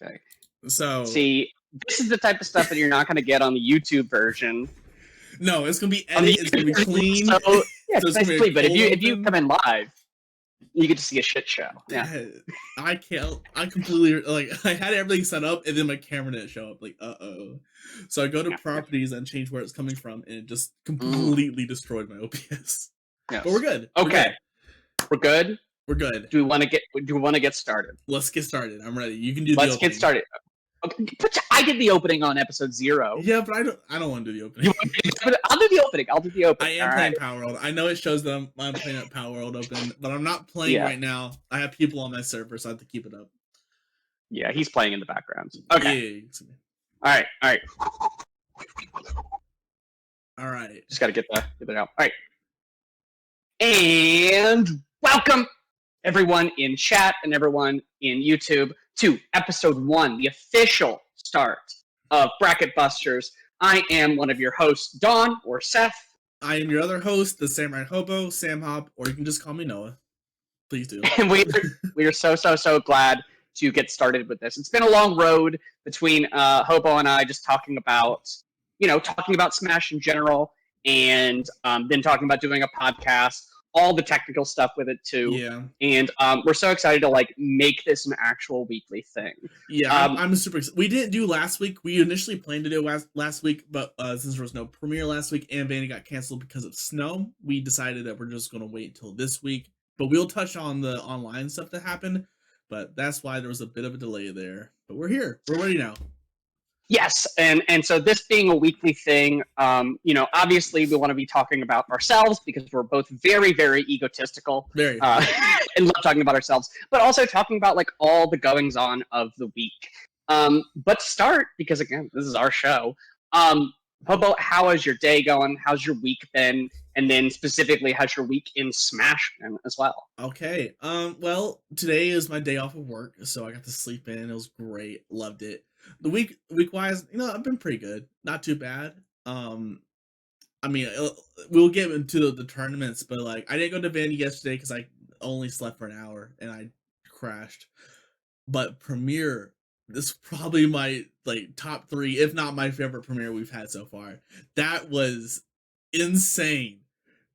Okay. So See, this is the type of stuff that you're not going to get on the YouTube version. no, it's gonna be On the edit. It's gonna be YouTube version, clean. so yeah, So it's it's nice gonna and be a clean. But cold if you come open. in live, you get to see a shit show. Yeah. I can't. I completely I had everything set up, and then my camera didn't show up. Like, uh-oh. So I go to Yeah. properties and change where it's coming from, and it just Mm. completely destroyed my OBS. Yes. But we're good. Okay. We're good. We're good. Do we want to get started? Let's get started. I'm ready. You can do the Let's opening. get started. Okay. I did the opening on episode 0. Yeah, but I don't want to do the opening. I'll do the opening. I am playing Power World. I know it shows them I'm playing at Power World Open, but I'm not playing right now. I have people on my server, so I have to keep it up. Yeah, he's playing in the background. Okay. Yeah. All right. Just got to get that out. All right. And welcome everyone in chat and everyone in YouTube to episode 1, the official start of Bracket Busters. I am one of your hosts, Dawn or Seth. I am your other host, the Samurai Hobo, Sam Hop, or you can just call me Noah. Please do. And we are so glad to get started with this. It's been a long road between Hobo and I, just talking about Smash in general, and then talking about doing a podcast, all the technical stuff with it too. Yeah. And we're so excited to make this an actual weekly thing. Yeah, I'm super excited. We didn't do last week. We initially planned to do last week, but since there was no premiere last week and Vanny got canceled because of snow, we decided that we're just going to wait until this week. But we'll touch on the online stuff that happened. But that's why there was a bit of a delay there. But we're here. We're ready now. Yes, and so this being a weekly thing, obviously we want to be talking about ourselves because we're both very, very egotistical. Very. And love talking about ourselves, but also talking about all the goings on of the week. But to start, because again, this is our show, Hobo, how is your day going? How's your week been? And then specifically, how's your week in Smash been as well? Okay. Well, today is my day off of work, so I got to sleep in. It was great. Loved it. The week wise, I've been pretty good. Not too bad. I mean, we'll get into the tournaments, but I didn't go to Vandy yesterday because I only slept for an hour and I crashed. But Premiere, this is probably my top 3, if not my favorite Premiere we've had so far. That was insane.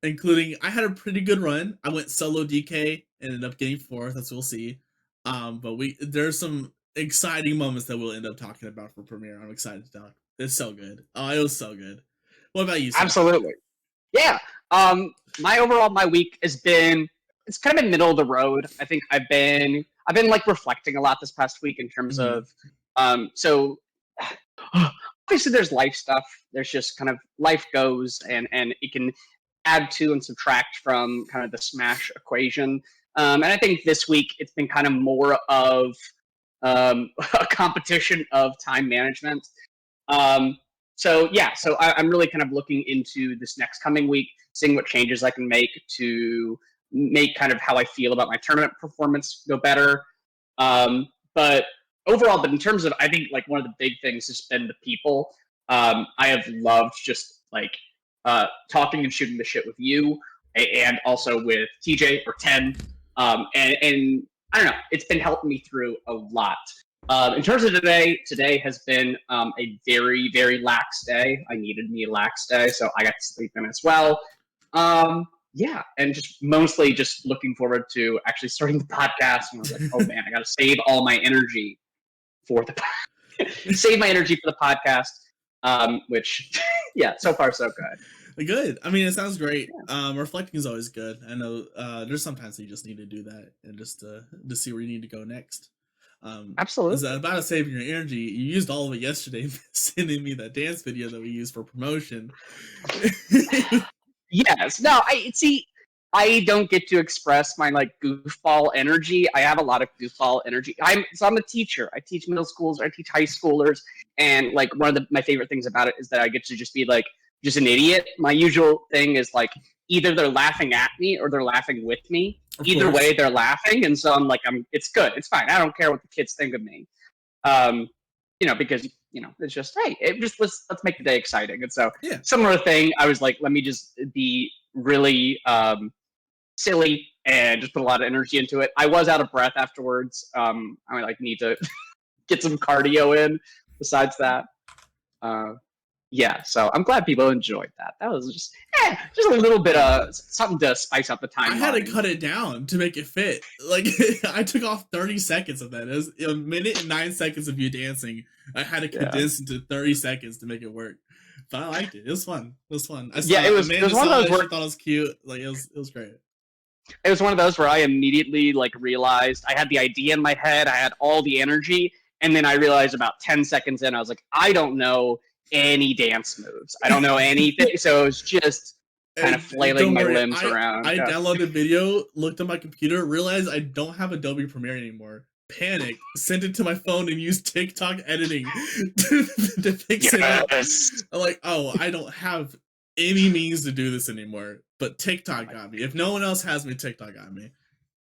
Including, I had a pretty good run. I went solo DK, ended up getting 4th, as we'll see. But there's some exciting moments that we'll end up talking about for Premiere. I'm excited to talk. It's so good. Oh, it was so good. What about you, Seth? Absolutely. Yeah. My week has been, it's kind of been middle of the road. I think I've been reflecting a lot this past week in terms of so obviously there's life stuff. There's just kind of life goes and it can add to and subtract from kind of the Smash equation. And I think this week it's been kind of more of a competition of time management. So I'm really kind of looking into this next coming week, seeing what changes I can make to make kind of how I feel about my tournament performance go better. But overall, in terms of, I think one of the big things has been the people. I have loved just talking and shooting the shit with you, and also with TJ or 10. And I don't know, it's been helping me through a lot. In terms of today has been a very, very lax day. I needed me a lax day, so I got to sleep in as well. Yeah, and just mostly just looking forward to actually starting the podcast. And I was like, oh man, I got to save all my energy for the podcast. Which, yeah, so far so good. Good. I mean, it sounds great. Yeah. Reflecting is always good. I know there's sometimes you just need to do that and just to see where you need to go next. Absolutely. About saving your energy, you used all of it yesterday sending me that dance video that we used for promotion. Yes. No, I don't get to express my goofball energy. I have a lot of goofball energy. I'm a teacher. I teach middle schools, I teach high schoolers, and one of my favorite things about it is that I get to just be just an idiot. My usual thing is either they're laughing at me or they're laughing with me. Either way, they're laughing, and so it's good. It's fine. I don't care what the kids think of me. Because it's just, hey, let's make the day exciting. And so similar thing, I was let me just be really silly and just put a lot of energy into it. I was out of breath afterwards. I need to get some cardio in. Besides that, yeah. So I'm glad people enjoyed that. That was just a little bit of something to spice up the timeline. I had to cut it down to make it fit. Like I took off 30 seconds of that. It was a minute and 9 seconds of you dancing. I had to condense into 30 seconds to make it work. But I liked it. It was fun. It was fun. It was one of those where I thought it was cute. Like it was great. It was one of those where I immediately like realized I had the idea in my head. I had all the energy, and then I realized about 10 seconds in, I was like, I don't know any dance moves. I don't know anything. So it was just kind of flailing my limbs around. I downloaded video, looked at my computer, realized I don't have Adobe Premiere anymore. Panicked, sent it to my phone, and used TikTok editing to fix it up. I'm like, oh, I don't have any means to do this anymore. But TikTok got me. If no one else has me, TikTok got me.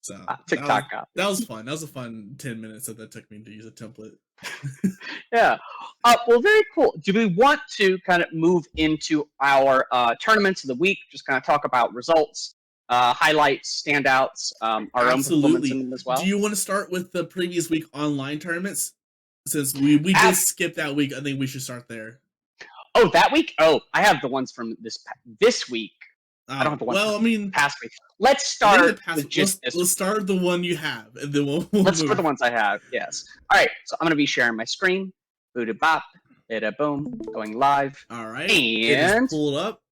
So TikTok got me. That was fun. That was a fun 10 minutes that took me to use a template. Yeah. Well, very cool. Do we want to kind of move into our tournaments of the week? Just kind of talk about results, highlights, standouts, our own performance in them as well. Do you want to start with the previous week online tournaments? Since we just skipped that week, I think we should start there. Oh, that week? Oh, I have the ones from this week. I don't have the ones from past week. Let's start with just this. Let's start with the one you have, and then we'll let's start the ones I have. Yes. All right. So I'm going to be sharing my screen. Booda bop, bida boom, going live. All right. And pull it up.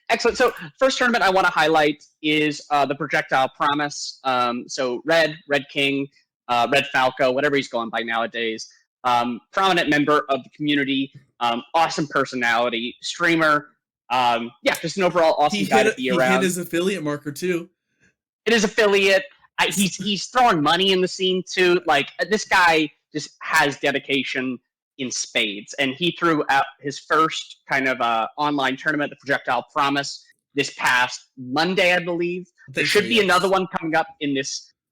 Excellent. So first tournament I want to highlight is the Projectile Promise. So Redking, Red Falco, whatever he's going by nowadays. Prominent member of the community. Awesome personality, streamer. Just an overall awesome guy to be around. He hit his affiliate marker too. It is affiliate. He's throwing money in the scene too. Like this guy just has dedication in spades, and he threw out his first kind of online tournament, the Projectile Promise, this past Monday, I believe. There should be another one coming up in the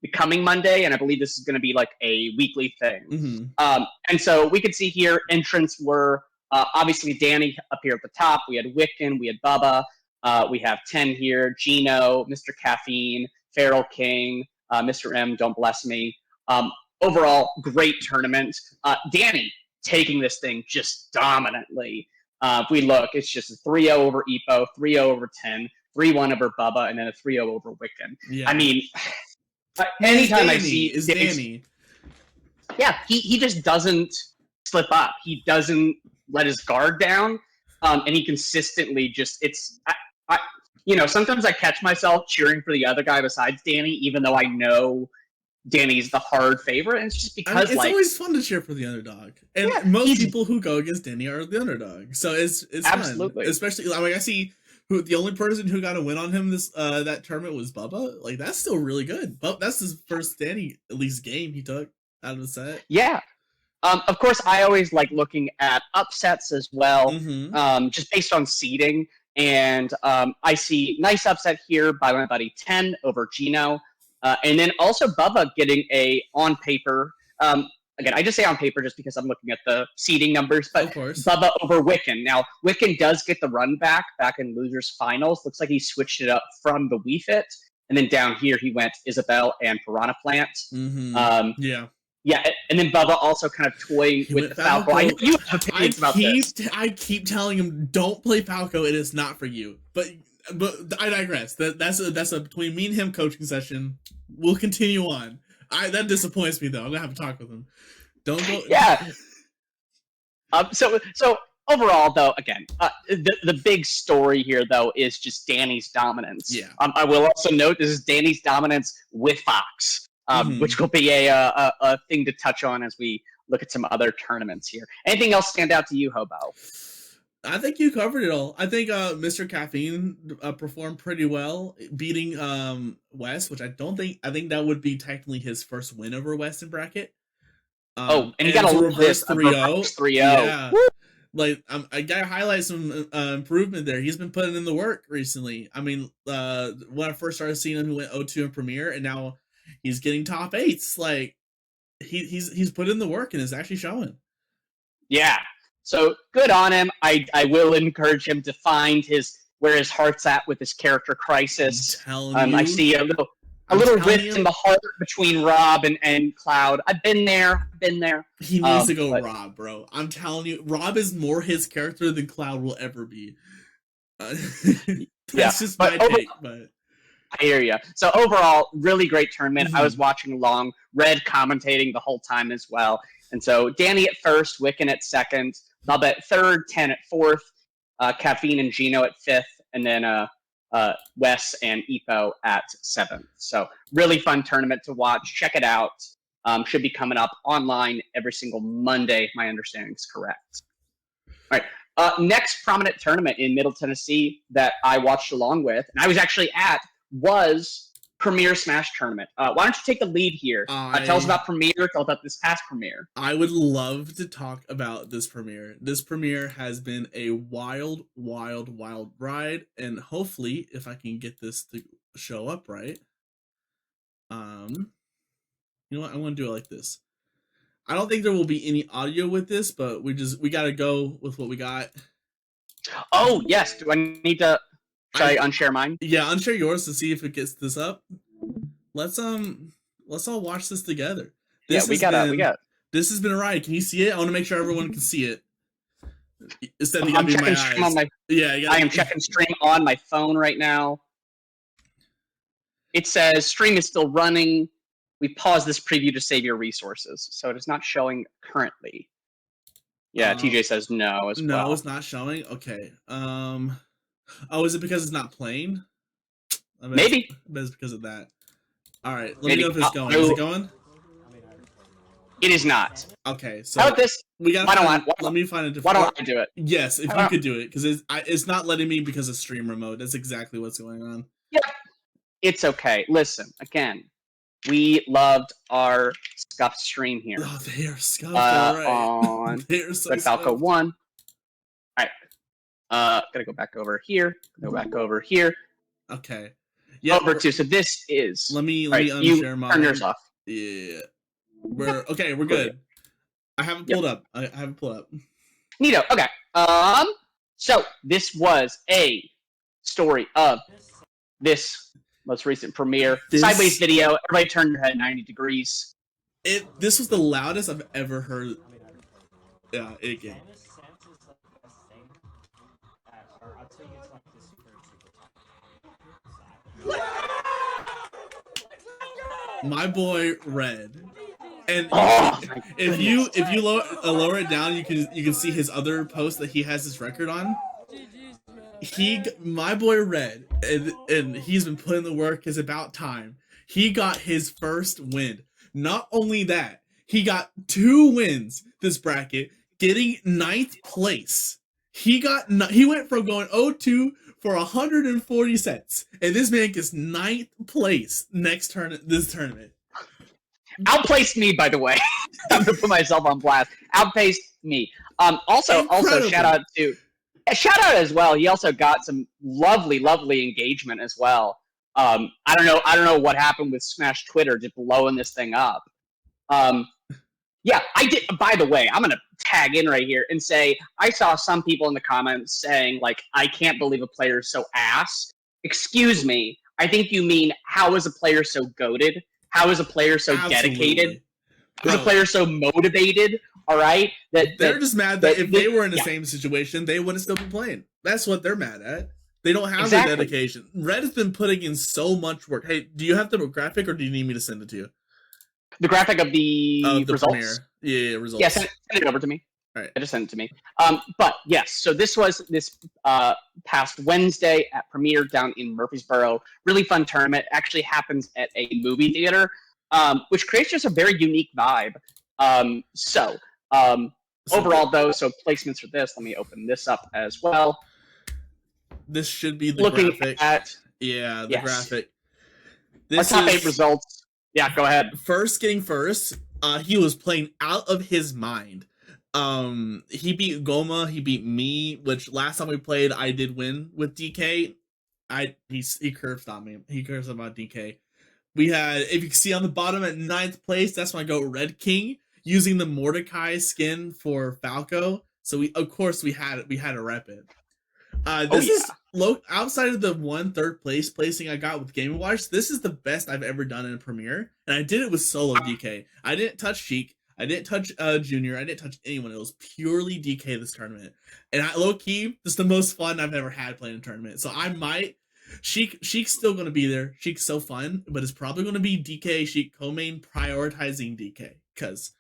coming Monday, and I believe this is going to be like a weekly thing. Mm-hmm. And so we could see here entrants were. Obviously, Danny up here at the top. We had Wiccan, we had Bubba, we have 10 here, Gino, Mr. Caffeine, Feral King, Mr. M, Don't Bless Me. Overall, great tournament. Danny taking this thing just dominantly. If we look, it's just a 3-0 over Epo, 3-0 over 10, 3-1 over Bubba, and then a 3-0 over Wiccan. Yeah. I mean, anytime I see Danny. Yeah, he just doesn't slip up. He doesn't let his guard down, and he consistently just sometimes I catch myself cheering for the other guy besides Danny, even though I know Danny's the hard favorite. And it's just because it's always fun to cheer for the underdog, and most people who go against Danny are the underdog. So it's absolutely fun. Especially I see the only person who got a win on him this that tournament was Bubba. Like that's still really good. But that's his first Danny at least game he took out of the set. Yeah. Of course, I always like looking at upsets as well, just based on seeding. And I see nice upset here by my buddy 10 over Gino. And then also Bubba getting a on paper. Again, I just say on paper just because I'm looking at the seeding numbers. But Bubba over Wiccan. Now, Wiccan does get the run back in Losers Finals. Looks like he switched it up from the Wii Fit. And then down here he went Isabel and Piranha Plant. Yeah, and then Bubba also kind of toying with the Falco. I know you have opinions about this. I keep telling him, don't play Falco. It is not for you. But I digress. That's a between me and him coaching session. We'll continue on. That disappoints me though. I'm gonna have to talk with him. Don't go. Yeah. So overall though, again, the big story here though is just Danny's dominance. Yeah. I will also note this is Danny's dominance with Fox. Which will be a thing to touch on as we look at some other tournaments here. Anything else stand out to you, Hobo? I think you covered it all. I think Mr. Caffeine performed pretty well, beating West, which I think that would be technically his first win over West in bracket. And he got a reverse 3-0. Yeah. Like I gotta highlight some improvement there. He's been putting in the work recently. I mean, when I first started seeing him, he went 0-2 in Premiere, and now he's getting top 8s. Like he's put in the work and is actually showing. Yeah. So good on him. I will encourage him to find where his heart's at with his character crisis. I'm telling you. I see a little a I'm little telling rift you, in the heart between Rob and Cloud. I've been there. he needs to go But Rob, bro. I'm telling you, Rob is more his character than Cloud will ever be. yeah, That's just but my take, but I hear you. So overall, really great tournament. I was Mhm. watching along, Red commentating the whole time as well. And so Danny at first, Wiccan at second, Lub at third, 10 at fourth, Caffeine and Gino at fifth, and then Wes and Epo at seventh. So really fun tournament to watch. Check it out. Should be coming up online every single Monday. My understanding is correct. All right. Next prominent tournament in Middle Tennessee that I watched along with, and I was actually at, was Premier Smash Tournament. Why don't you take the lead here? Tell us about Premier. Tell us about this past Premier. I would love to talk about this premiere. This premiere has been a wild, wild, wild ride, and hopefully, if I can get this to show up right, you know what? I want to do it like this. I don't think there will be any audio with this, but we gotta go with what we got. Oh yes. Do I need to? Should I unshare mine? Yeah, unshare yours to see if it gets this up. Let's all watch this together. This we got. This has been a ride. Can you see it? I want to make sure everyone can see it. Instead of I'm be checking my stream eyes. on my. Yeah, I am checking stream on my phone right now. It says stream is still running. We paused this preview to save your resources, so it is not showing currently. Yeah, TJ says no as well. No, it's not showing. Okay. Oh, is it because it's not playing? Maybe. It's because of that. All right, let me know if it's going. Is it going? It is not. Okay, so how about this? We got. Let me find a different. Why don't I do it? Yes, if you could do it, because it's not letting me because of streamer mode. That's exactly what's going on. Yeah, it's okay. Listen, again, we loved our scuffed stream here. Oh, they are scuffed. Right. On they are so Red Falco 1. All right. Gotta go back over here. Go back over here. Okay. Yeah. Over 2. So this is. Let me unshare mine. Turn yours off. Yeah. We're good. I haven't pulled up. I haven't pulled up. Neato. Okay. So this was a story of this most recent premiere. Sideways video. Everybody turn your head 90 degrees. This was the loudest I've ever heard. Yeah, it again. My boy Red. And if you lower it down, you can see his other post that he has his record on. My boy Red, and he's been putting the work. Is about time. He got his first win. Not only that, he got 2 wins this bracket, getting 9th place. He went from going 0-2 for 140 sets, and this man gets 9th place this tournament. Outplaced me, by the way. I'm gonna put myself on blast. Outpaced me. Also, shout out as well. He also got some lovely engagement as well. I don't know what happened with Smash Twitter just blowing this thing up. Yeah, I did. By the way, I'm gonna tag in right here and say I saw some people in the comments saying like, I can't believe a player is so ass. Excuse me. I think you mean how is a player so goated? How is a player so dedicated? How is a player so motivated? All right, they're just mad that if they were in the same situation, they wouldn't still be playing. That's what they're mad at. They don't have the dedication. Red has been putting in so much work. Hey, do you have the graphic, or do you need me to send it to you? The graphic of the results. Premiere. Yeah, results. Yeah, send it over to me. All right, just send it to me. But yes, so this was this past Wednesday at Premiere down in Murfreesboro. Really fun tournament. Actually happens at a movie theater, which creates just a very unique vibe. Overall, though, so placements for this. Let me open this up as well. This should be the graphic. The graphic. Our top 8 results. Yeah, go ahead. First, he was playing out of his mind. He beat Goma, he beat me, which last time we played, I did win with DK. He curved on me. He curves about DK. We had, if you can see on the bottom at 9th place, that's my goat Redking, using the Mordecai skin for Falco. So we had to rep it. outside of the one third place placing I got with Game & Watch, this is the best I've ever done in a premiere, and I did it with solo DK. I didn't touch Sheik, I didn't touch Junior, I didn't touch anyone. It was purely DK this tournament, and low key, this is the most fun I've ever had playing a tournament. So I might. Sheik's still going to be there. Sheik's so fun, but it's probably going to be DK Sheik co-main prioritizing DK because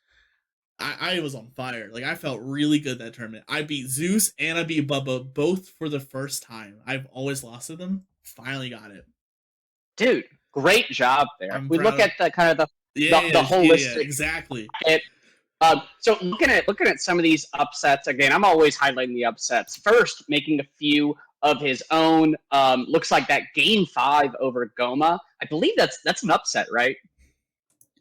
I was on fire. Like, I felt really good that tournament. I beat Zeus and I beat Bubba both for the first time. I've always lost to them. Finally got it. Dude, great job there. We look at the kind of the holistic. Yeah, exactly. So looking at some of these upsets again, I'm always highlighting the upsets. First, making a few of his own. Looks like that game 5 over Goma. I believe that's an upset, right?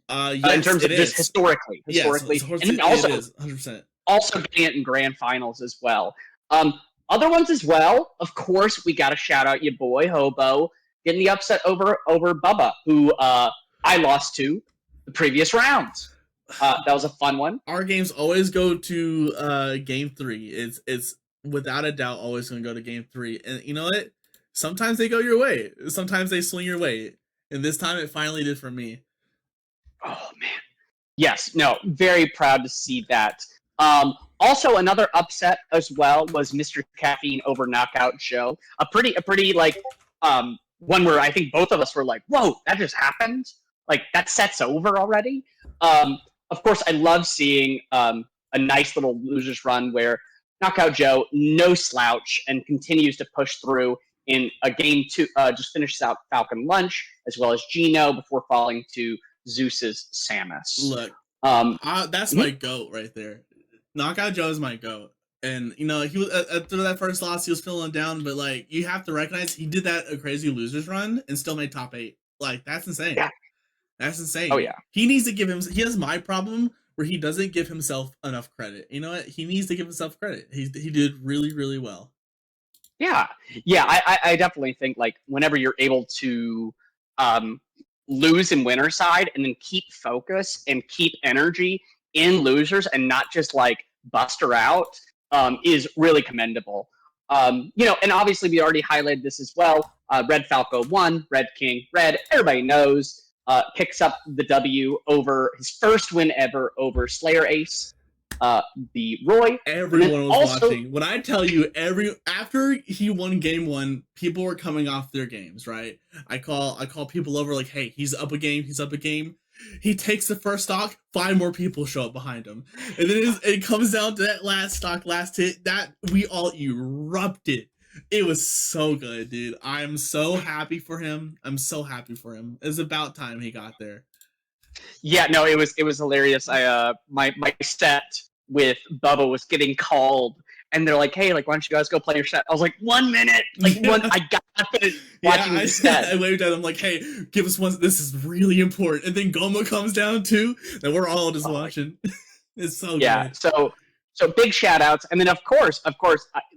Yes, in terms of just historically, yes, and then also, it is 100%. Also getting it in grand finals as well. Other ones as well. Of course, we got to shout out your boy Hobo getting the upset over Bubba, who I lost to the previous rounds. That was a fun one. Our games always go to game 3. It's without a doubt always going to go to game 3. And you know what? Sometimes they go your way. Sometimes they swing your way. And this time it finally did for me. Oh, man. Yes. No, very proud to see that. Also, another upset as well was Mr. Caffeine over Knockout Joe. A pretty like one where I think both of us were like, whoa, that just happened? Like, that set's over already? Of course, I love seeing a nice little losers run where Knockout Joe, no slouch, and continues to push through in a game 2, just finishes out Falcon Lunch, as well as Gino before falling to Zeus's Samus. Look, that's my GOAT right there. Knockout Joe is my GOAT. And, you know, he was after that first loss, he was feeling down, but, like, you have to recognize he did that a crazy losers run and still made top 8. Like, that's insane. Yeah. That's insane. Oh, yeah. He needs to give him... He has my problem where he doesn't give himself enough credit. You know what? He needs to give himself credit. He did really, really well. Yeah. Yeah, I definitely think, like, whenever you're able to lose in winner side and then keep focus and keep energy in losers and not just, like, bust her out is really commendable. You know, and obviously we already highlighted this as well. Red Falco won, Redking, Red, everybody knows, picks up the W over his first win ever over Slayer Ace, the Roy. Everyone was watching. When I tell you, after he won game 1, people were coming off their games, right? I call people over like, hey, he's up a game. He takes the first stock, 5 more people show up behind him. And then it comes down to that last stock, last hit, that we all erupted. It was so good, dude. I'm so happy for him. It's about time he got there. Yeah, no, it was hilarious. My set with Bubba was getting called, and they're like, "Hey, like, why don't you guys go play your set?" I was like, 1 minute, like I got it. Watching the set. I waved at him like, "Hey, give us one. This is really important." And then Goma comes down too, and we're all just watching. It's so good. So big shout outs, and then of course, I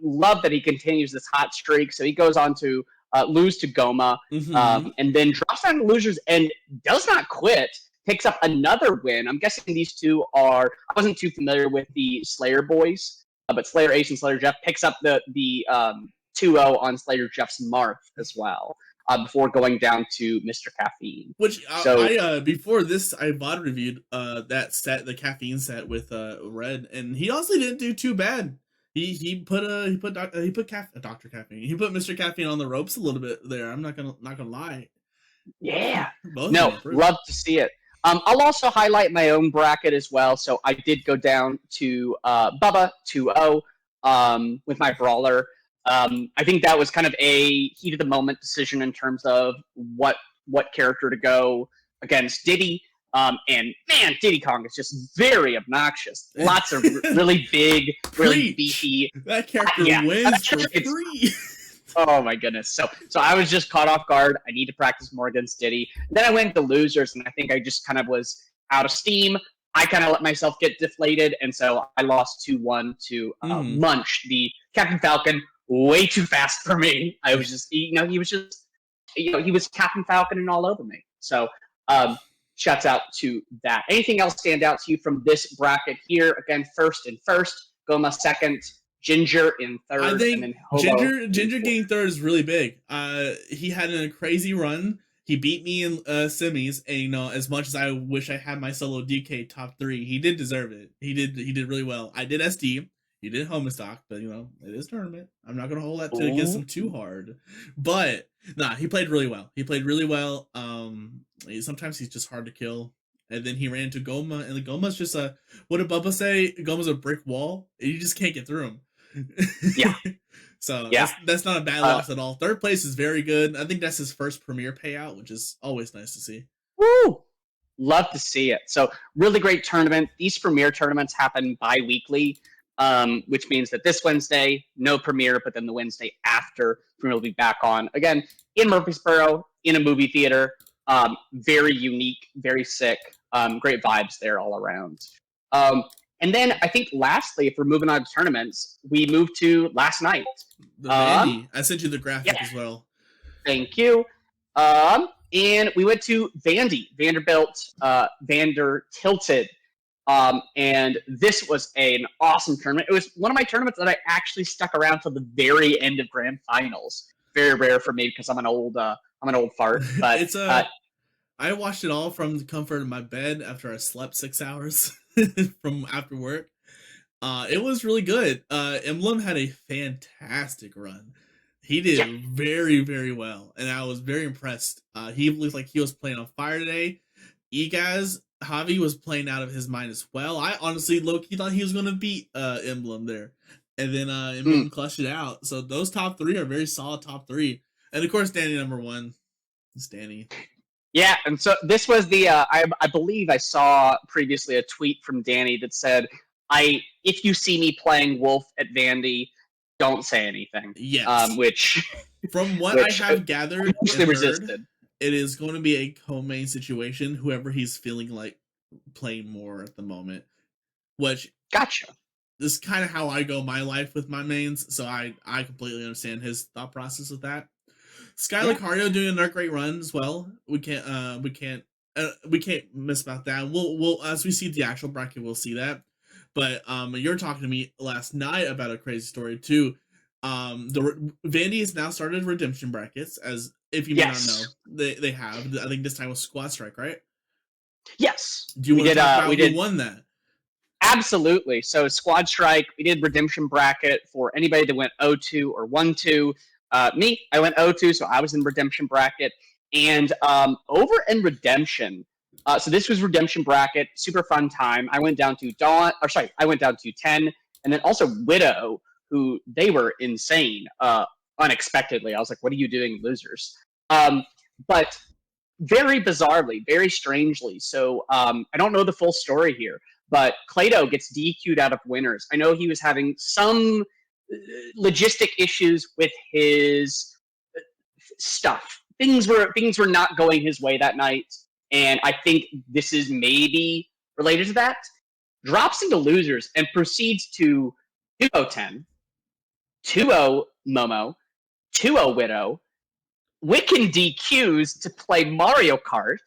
love that he continues this hot streak. So he goes on to lose to Goma, and then drops down to losers and does not quit. Picks up another win. I'm guessing these two are. I wasn't too familiar with the Slayer boys, but Slayer Ace and Slayer Jeff picks up the 2-0 on Slayer Jeff's Marth as well, before going down to Mr. Caffeine. Which I before this I VOD reviewed that set, the Caffeine set with Red, and he honestly didn't do too bad. He put Dr. Caffeine. He put Mr. Caffeine on the ropes a little bit there. I'm not gonna lie. Yeah. No, love to see it. I'll also highlight my own bracket as well. So I did go down to Bubba 2-0 with my brawler. I think that was kind of a heat of the moment decision in terms of what character to go against Diddy. And man, Diddy Kong is just very obnoxious. Lots of really big, really beefy. That character wins for free. Oh my goodness. So I was just caught off guard. I need to practice more against Diddy. Then I went to losers, and I think I just kind of was out of steam. I kind of let myself get deflated, and so I lost 2-1 to Munch, the Captain Falcon, way too fast for me. I was just, he was Captain Falcon and all over me. So shouts out to that. Anything else stand out to you from this bracket here? Again, first, Goma second, Ginger in I third, and think then Hobo Ginger in fourth. getting third is really big. He had a crazy run. He beat me in semis, and as much as I wish I had my solo DK top 3, he did deserve it. He did really well. I did SD. He did home stock, but it is tournament. I'm not gonna hold that to against him too hard. But nah, he played really well. He played really well. Sometimes he's just hard to kill. And then he ran into Goma, and the Goma's just what did Bubba say? Goma's a brick wall, and you just can't get through him. Yeah. So Yeah. that's not a bad loss at all. Third place is very good. I think that's his first premier payout, which is always nice to see. Woo! Love to see it. So really great tournament. These premier tournaments happen bi-weekly, which means that this Wednesday, no premiere, but then the Wednesday after, premiere will be back on. Again, in Murfreesboro, in a movie theater. Very unique, very sick. Great vibes there all around. And then I think lastly, if we're moving on to tournaments, we moved to last night. The Vandy. I sent you the graphic as well. Thank you. And we went to Vanderbilt, Vander Tilted. And this was an awesome tournament. It was one of my tournaments that I actually stuck around till the very end of grand finals. Very rare for me because I'm an old fart. But it's I watched it all from the comfort of my bed after I slept 6 hours from after work. It was really good. Emblem had a fantastic run. He did very, very well, and I was very impressed. He looked like he was playing on fire today. Egaz, Javi was playing out of his mind as well. I honestly, low-key thought he was going to beat Emblem there. And then Emblem clutched it out. So those top 3 are very solid top 3. And of course, Danny number 1. It's Danny. Yeah, and so this was the I believe I saw previously a tweet from Danny that said, if you see me playing Wolf at Vandy, don't say anything. Yes. Which from what I have gathered, resisted. It is going to be a co-main situation, whoever he's feeling like playing more at the moment. Which gotcha. This is kind of how I go my life with my mains, so I completely understand his thought process with that. Sky Lucario doing a great run as well. We can't miss about that. We'll as we see the actual bracket, we'll see that. But you're talking to me last night about a crazy story too. The Vandy has now started redemption brackets, as if you may not know, they have. I think this time was Squad Strike, right? Yes. Do you want to talk about who won that? Absolutely. So Squad Strike, we did redemption bracket for anybody that went 0-2 or 1-2. Me, I went 0-2, so I was in redemption bracket. And over in redemption, so this was redemption bracket, super fun time. I went down to I went down to 10, and then also Widow, who they were insane, unexpectedly. I was like, what are you doing, losers? But very bizarrely, very strangely, so I don't know the full story here, but Clado gets DQ'd out of winners. I know he was having some logistic issues with his stuff. Things were not going his way that night, and I think this is maybe related to that. Drops into losers and proceeds to 2-0-10, 2-0 Momo, 2-0 Widow, Wiccan DQs to play Mario Kart,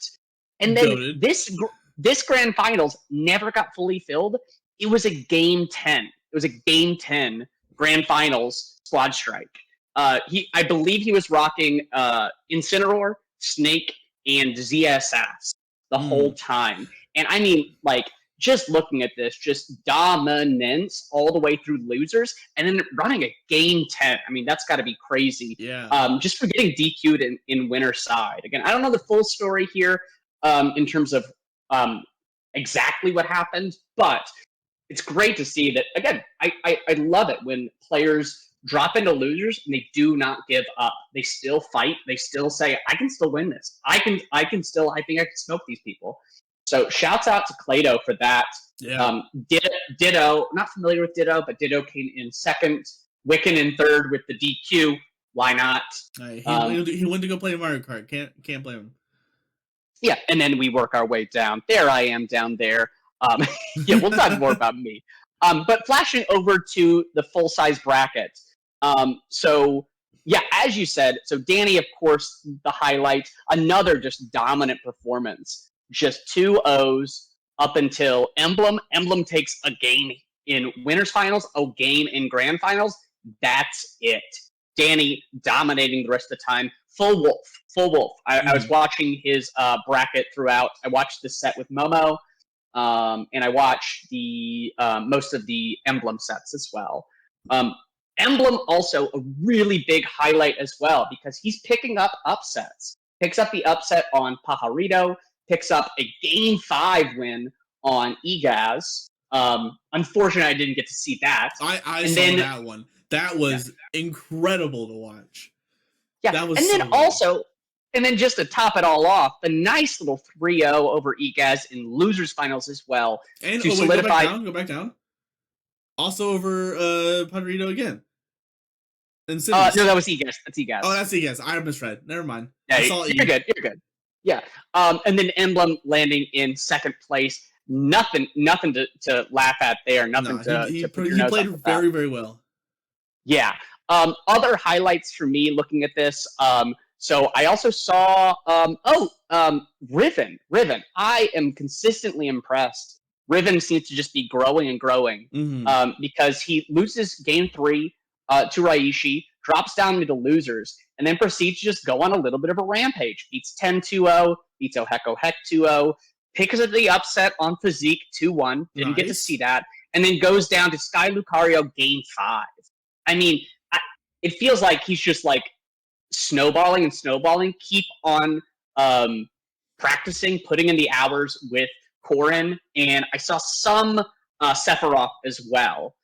and then this grand finals never got fully filled. It was a game 10. It was a game 10 grand finals Squad Strike. I believe he was rocking Incineroar, Snake, and ZSS the whole time. And I mean, like, just looking at this, just dominance all the way through losers, and then running a game 10. I mean, that's got to be crazy. Yeah. Just for getting DQ'd in winner side. Again, I don't know the full story here in terms of exactly what happened, but it's great to see that. Again, I love it when players drop into losers and they do not give up. They still fight. They still say, I can still win this. I think I can smoke these people. So shouts out to Clado for that. Yeah. Ditto, not familiar with Ditto, but Ditto came in second. Wiccan in third with the DQ. Why not? He went to go play Mario Kart. Can't blame him. Yeah, and then we work our way down. There I am down there. Yeah, we'll talk more about me. But flashing over to the full-size bracket. So, yeah, as you said, so Danny, of course, the highlight. Another just dominant performance. Just 2 O's up until Emblem. Emblem takes a game in winners finals, a game in grand finals. That's it. Danny dominating the rest of the time. Full wolf. I was watching his bracket throughout. I watched this set with Momo, and I watched the most of the Emblem sets as well. Emblem also a really big highlight as well because he's picking up upsets. Picks up the upset on Pajarito, picks up a Game 5 win on Egaz. Unfortunately, I didn't get to see that. I saw that one. That was incredible to watch. Yeah, that was and then so also, and then just to top it all off, the nice little 3-0 over Egaz in losers finals as well. And to solidify. Go back down. Also over Padrino again. No, that was Egaz. That's Egaz. Oh, that's Egaz. I misread. Never mind. Yeah, you're good. You're good. Yeah. And then Emblem landing in second place. Nothing to laugh at there. Nothing he played very, very well. Yeah. Other highlights for me looking at this. So I also saw Riven. I am consistently impressed. Riven seems to just be growing and growing. Because he loses game 3 to Raishi, drops down into losers, and then proceeds to just go on a little bit of a rampage. Beats 10-2-0, beats Oheko Heck 2-0, picks up the upset on Physique 2-1. Didn't get to see that. And then goes down to Sky Lucario game 5. I mean, it feels like he's just like snowballing. Keep on practicing, putting in the hours with Korin, and I saw some Sephiroth as well.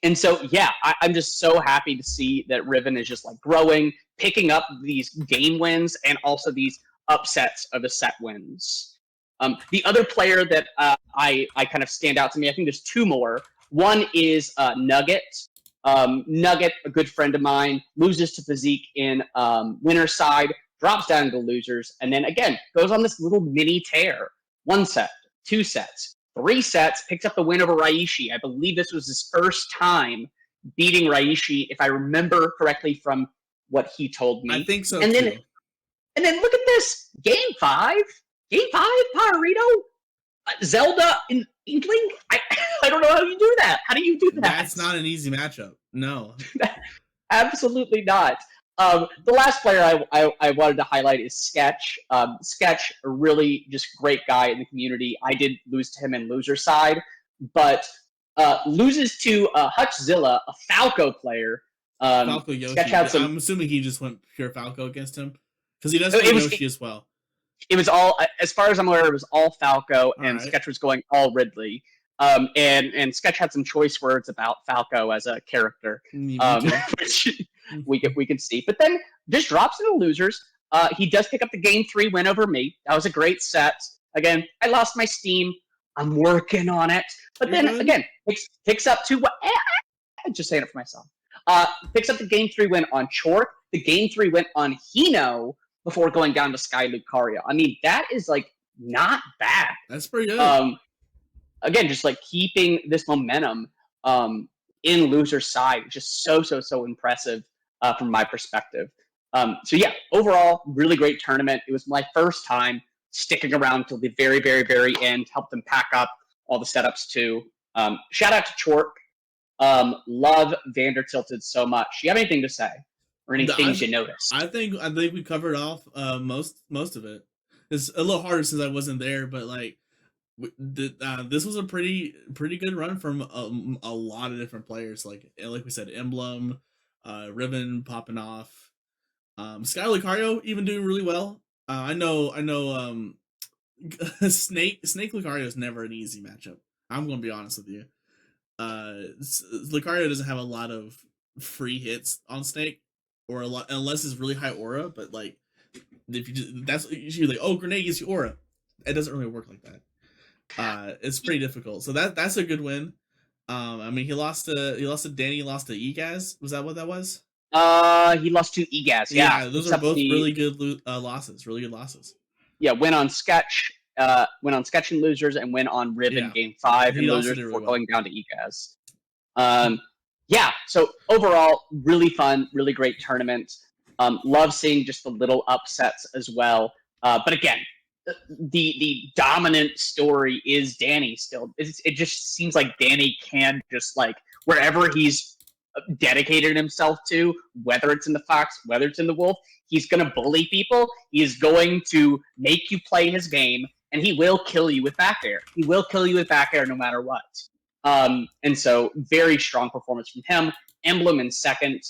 And so, yeah, I'm just so happy to see that Riven is just like growing, picking up these game wins and also these upsets of the set wins. The other player that I kind of stand out to me, I think there's 2 more. One is Nugget. Nugget, a good friend of mine, loses to Physique in winner's side, drops down to losers, and then again goes on this little mini tear. 1 set, 2 sets, 3 sets, picks up the win over Raishi. I believe this was his first time beating Raishi, if I remember correctly from what he told me. I think so, and too. And then look at this. Game 5, Pajarito, Zelda in Inkling. I don't know how you do that. How do you do that? That's not an easy matchup. No. Absolutely not. The last player I wanted to highlight is Sketch. Sketch, a really just great guy in the community. I did lose to him in loser side, but loses to Hutchzilla, a Falco player. Falco Yoshi. I'm assuming he just went pure Falco against him because he does play Yoshi as well. It was all, as far as I'm aware, it was all Falco, and Sketch was going all Ridley. And Sketch had some choice words about Falco as a character, which we can see. But then just drops into losers. He does pick up the game 3 win over me. That was a great set. Again, I lost my steam. I'm working on it. But again, picks up 2. I'm just saying it for myself. Picks up the game 3 win on Chork. The game 3 win on Hino before going down to Sky Lucario. I mean, that is like not bad. That's pretty good. Again, just like keeping this momentum in loser side, just so impressive from my perspective. So yeah, overall, really great tournament. It was my first time sticking around till the very, very, very end. Helped them pack up all the setups too. Shout out to Chork. Love Vander Tilted so much. Do you have anything to say or anything you noticed? I think we covered off most of it. It's a little harder since I wasn't there, but like. This was a pretty good run from a lot of different players, like we said, Emblem, Riven popping off, Sky Lucario even doing really well. I know Snake Lucario is never an easy matchup. I'm gonna be honest with you. Lucario doesn't have a lot of free hits on Snake, or a lot unless it's really high aura. But like, if you just, that's usually like, grenade gives you aura. It doesn't really work like that. It's pretty difficult. So that's a good win. I mean, he lost to Danny, he lost to Egaz. Was that what that was? He lost to Egaz. Yeah, those are both really good losses. Really good losses. Yeah, win on Sketch and losers, and win on Riven game 5 and losers before going down to Egaz. Yeah. So overall, really fun, really great tournament. Love seeing just the little upsets as well. But again, the dominant story is Danny still. It just seems like Danny can just like wherever he's dedicated himself to, whether it's in the Fox, whether it's in the Wolf, he's going to bully people. He is going to make you play his game, and he will kill you with back air. He will kill you with back air no matter what. And so, very strong performance from him. Emblem in second.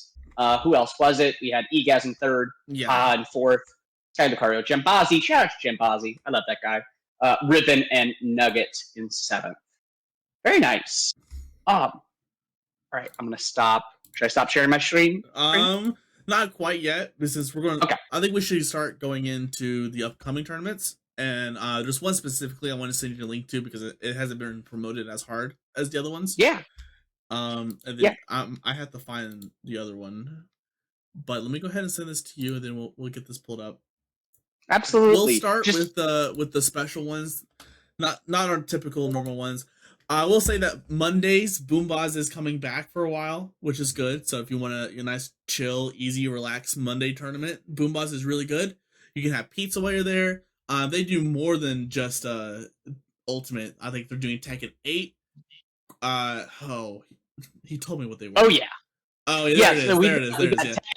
Who else was it? We had Egaz in third, in fourth. Sky Lucario, Jambazi, shout out to Jambazi. I love that guy. Ribbon and Nugget in seventh. Very nice. All right, I'm gonna stop. Should I stop sharing my screen? Not quite yet. Because we're going. Okay. I think we should start going into the upcoming tournaments. And there's one specifically I want to send you a link to because it hasn't been promoted as hard as the other ones. Yeah. And then I have to find the other one. But let me go ahead and send this to you, and then we'll get this pulled up. Absolutely. We'll start with the special ones, not our typical normal ones. I will say that Mondays Boombaz is coming back for a while, which is good. So if you want a nice, chill, easy, relaxed Monday tournament, Boombaz is really good. You can have pizza while you're there. They do more than just Ultimate. I think they're doing Tekken 8. He told me what they were. Oh yeah. Oh yeah, there it is.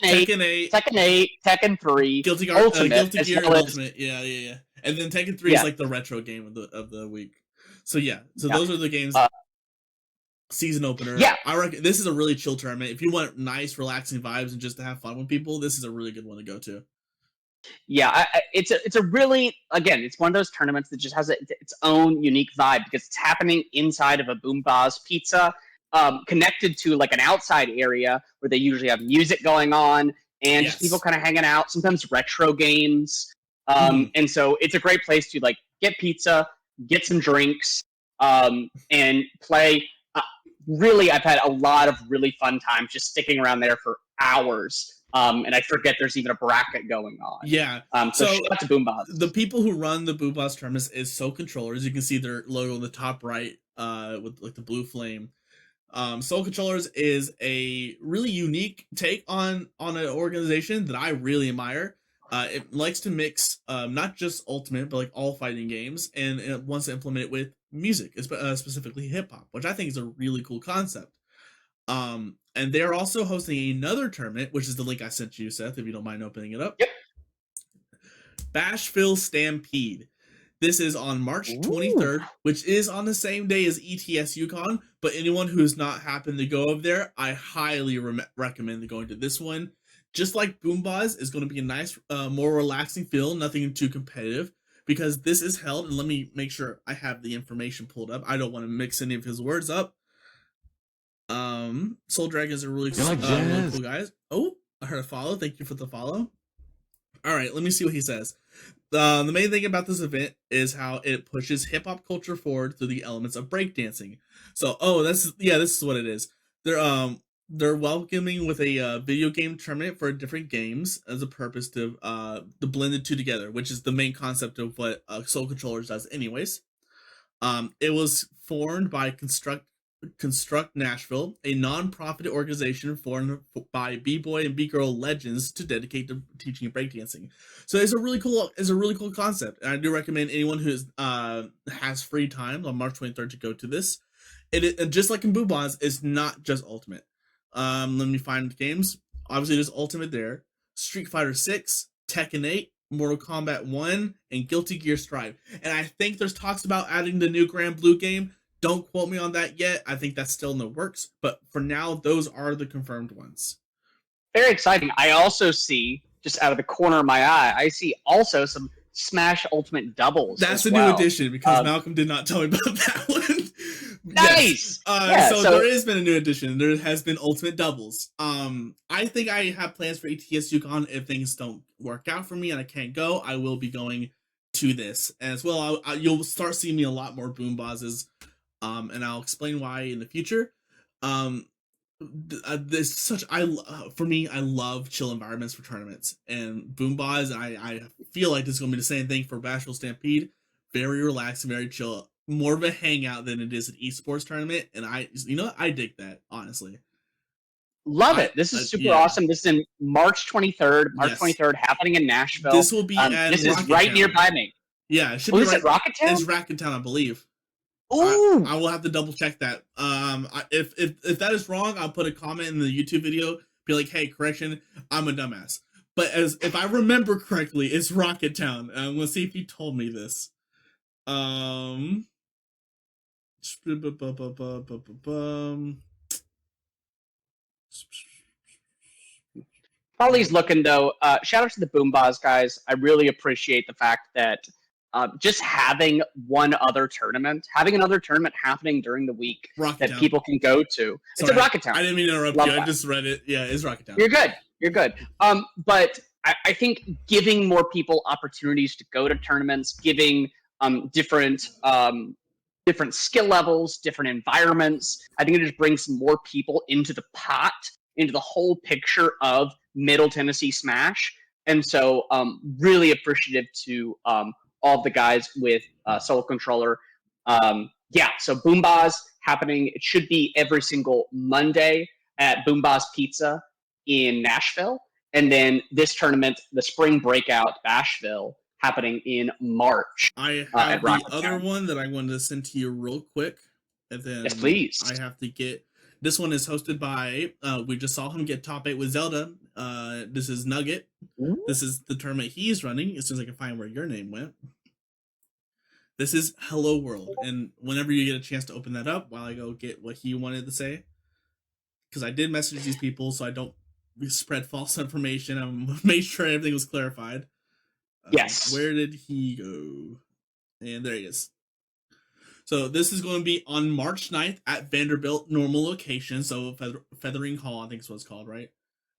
Tekken 8, Tekken 3, Guilty Gear Ultimate. Yeah. And then Tekken 3 is like the retro game of the week. So those are the games. Season opener. Yeah, I reckon this is a really chill tournament. If you want nice, relaxing vibes and just to have fun with people, this is a really good one to go to. Yeah, it's a really, again, it's one of those tournaments that just has its own unique vibe because it's happening inside of a Boombaz pizza. Connected to like an outside area where they usually have music going on and just people kind of hanging out, sometimes retro games. And so it's a great place to like get pizza, get some drinks, and play. Really, I've had a lot of really fun times just sticking around there for hours. And I forget there's even a bracket going on. Yeah. So shout out to Boombaz. The people who run the Boombaz tournaments is Soul Controllers. You can see their logo in the top right with like the blue flame. Soul Controllers is a really unique take on an organization that I really admire. It likes to mix not just Ultimate, but like all fighting games, and it wants to implement it with music, specifically hip hop, which I think is a really cool concept. And they're also hosting another tournament, which is the link I sent you, Seth, if you don't mind opening it up. Yep. Bashville Stampede. This is on March 23rd, which is on the same day as ETS UConn, but anyone who's not happened to go over there, I highly recommend going to this one. Just like Boombaz is going to be a nice, more relaxing feel, nothing too competitive, because this is held, and let me make sure I have the information pulled up. I don't want to mix any of his words up. Soul Dragons are really, really cool guys. Oh, I heard a follow. Thank you for the follow. All right, let me see what he says. The main thing about this event is how it pushes hip hop culture forward through the elements of breakdancing. So, this is what it is. They're welcoming with a video game tournament for different games as a purpose to blend the two together, which is the main concept of what Soul Controllers does, anyways. It was formed by Construct Nashville, a non-profit organization formed by B-boy and B-girl legends to dedicate to teaching breakdancing. So it's a really cool concept, and I do recommend anyone who has free time on March 23rd to go to this. It just like in Boombaz, it's not just Ultimate. Let me find the games. Obviously, there's Ultimate there, Street Fighter 6, Tekken 8, Mortal Kombat 1, and Guilty Gear Strive. And I think there's talks about adding the new Grand Blue game. Don't quote me on that yet. I think that's still in the works. But for now, those are the confirmed ones. Very exciting. I also see, just out of the corner of my eye, I see also some Smash Ultimate doubles. That's a new addition because Malcolm did not tell me about that one. Nice. Yes. So there has been a new addition. There has been Ultimate doubles. I think I have plans for ETS UConn. If things don't work out for me and I can't go, I will be going to this as well. You'll start seeing me a lot more Boombazes. And I'll explain why in the future. There's such for me, I love chill environments for tournaments, and Boombaz. I feel like this is gonna be the same thing for Bashville Stampede. Very relaxed and very chill, more of a hangout than it is an esports tournament. And I dig that, honestly. Love it. This is super awesome. This is in March 23rd. March 23rd, happening in Nashville. This will be. This is right nearby me. Yeah, it should Oh, be is right. it Rocketown? It's Rackettstown, I believe. Ooh. I will have to double check that. If that is wrong, I'll put a comment in the YouTube video. Be like, hey, correction, I'm a dumbass. But as if I remember correctly, it's Rocketown. I'm gonna see if you told me this. While he's looking, though, shout out to the Boomboz guys. I really appreciate the fact that just having another tournament happening during the week that Rocketown. people can go to. It's Sorry, a Rocketown. I didn't mean to interrupt Love you. that. I just read it. Yeah, it's Rocketown. You're good. You're good. But I think giving more people opportunities to go to tournaments, giving different skill levels, different environments, I think it just brings more people into the pot, into the whole picture of Middle Tennesse Smash. And so really appreciative to all of the guys with Soul Controller. Yeah, so Boomboz happening. It should be every single Monday at Boomboz Pizza in Nashville. And then this tournament, the Spring Breakout Bashville, happening in March. I have the other one that I wanted to send to you real quick. And then yes, please. I have to get... This one is hosted by... we just saw him get top 8 with Zelda. This is Nugget. Ooh. This is the tournament he's running. As soon as I can find where your name went. This is Hello World. And whenever you get a chance to open that up, while I go get what he wanted to say. Because I did message these people, so I don't spread false information. I made sure everything was clarified. Yes. Where did he go? And there he is. So this is going to be on March 9th at Vanderbilt normal location. So Feathering Hall, I think is what it's called, right?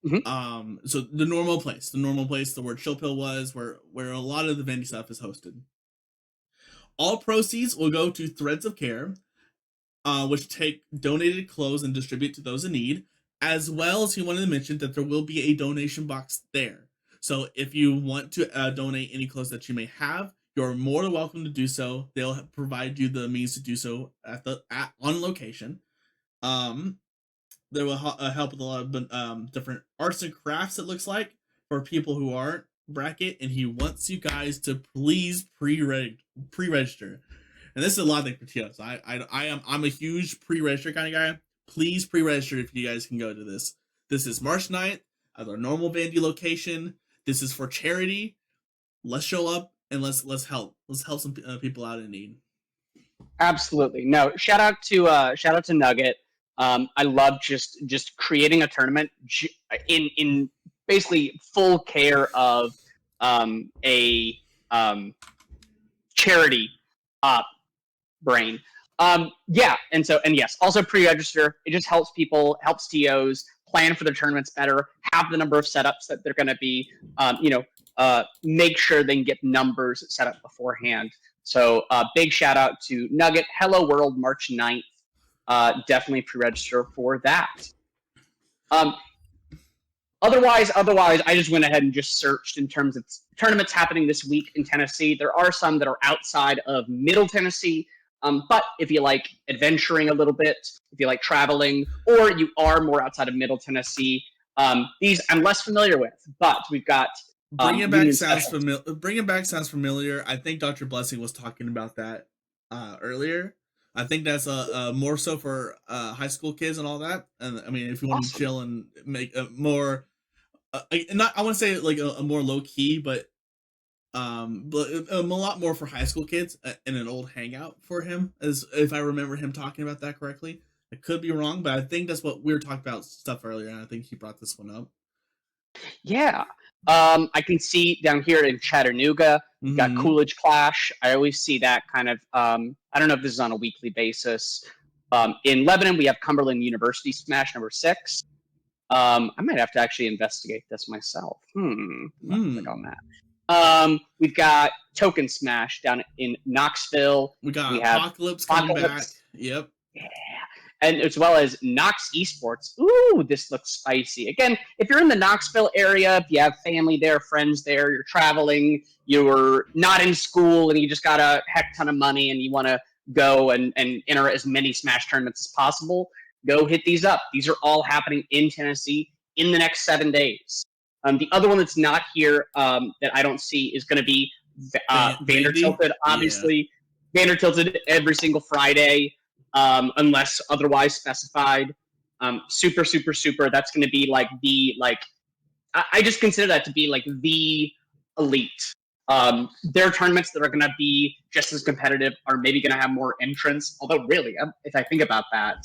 Mm-hmm. So the normal place, the where Chill Pill was, where a lot of the Vandy stuff is hosted. All proceeds will go to Threads of Care, which take donated clothes and distribute to those in need, as well as he wanted to mention that there will be a donation box there. So if you want to donate any clothes that you may have, you're more than welcome to do so. They'll provide you the means to do so on location. They will help with a lot of different arts and crafts, it looks like, for people who aren't bracket, and he wants you guys to please pre-register. And this is a lot of things for TOs. I'm a huge pre-register kind of guy. Please pre-register if you guys can go to this. This is March 9th at our normal Vandy location. This is for charity. Let's show up and let's help. Let's help some people out in need. Absolutely. No, shout out to Nugget. I love just creating a tournament in basically full care of a charity brain. Yeah, and yes, also pre-register. It just helps people, helps TOs plan for their tournaments better, have the number of setups that they're going to be, make sure they can get numbers set up beforehand. So big shout out to Nugget. Hello World, March 9th. Definitely pre-register for that. Otherwise, I just went ahead and just searched in terms of tournaments happening this week in Tennessee. There are some that are outside of Middle Tennessee, but if you like adventuring a little bit, if you like traveling, or you are more outside of Middle Tennessee, these I'm less familiar with. But we've got Bringing Back sounds familiar. I think Dr. Blessing was talking about that earlier. I think that's more so for high school kids and all that. And I mean, if you want to chill and make a more, I want to say like a more low key, but a lot more for high school kids and an old hangout for him, as if I remember him talking about that correctly. I could be wrong, but I think that's what we were talking about stuff earlier, and I think he brought this one up. Yeah. I can see down here in Chattanooga, we've got Coolidge Clash. I always see that kind of, I don't know if this is on a weekly basis. In Lebanon, we have Cumberland University Smash number 6. I might have to actually investigate this myself. Click on that. We've got Token Smash down in Knoxville. We have Apocalypse coming back. Yep. Yeah. And as well as Knox Esports. Ooh, this looks spicy. Again, if you're in the Knoxville area, if you have family there, friends there, you're traveling, you're not in school, and you just got a heck ton of money and you want to go and enter as many Smash tournaments as possible, go hit these up. These are all happening in Tennessee in the next 7 days. The other one that's not here that I don't see is going to be Vandertilted, obviously. Yeah. Vandertilted every single Friday, unless otherwise specified. Super. That's going to be like I just consider that to be like the elite. Their tournaments that are going to be just as competitive are maybe going to have more entrants. Although, really, if I think about that,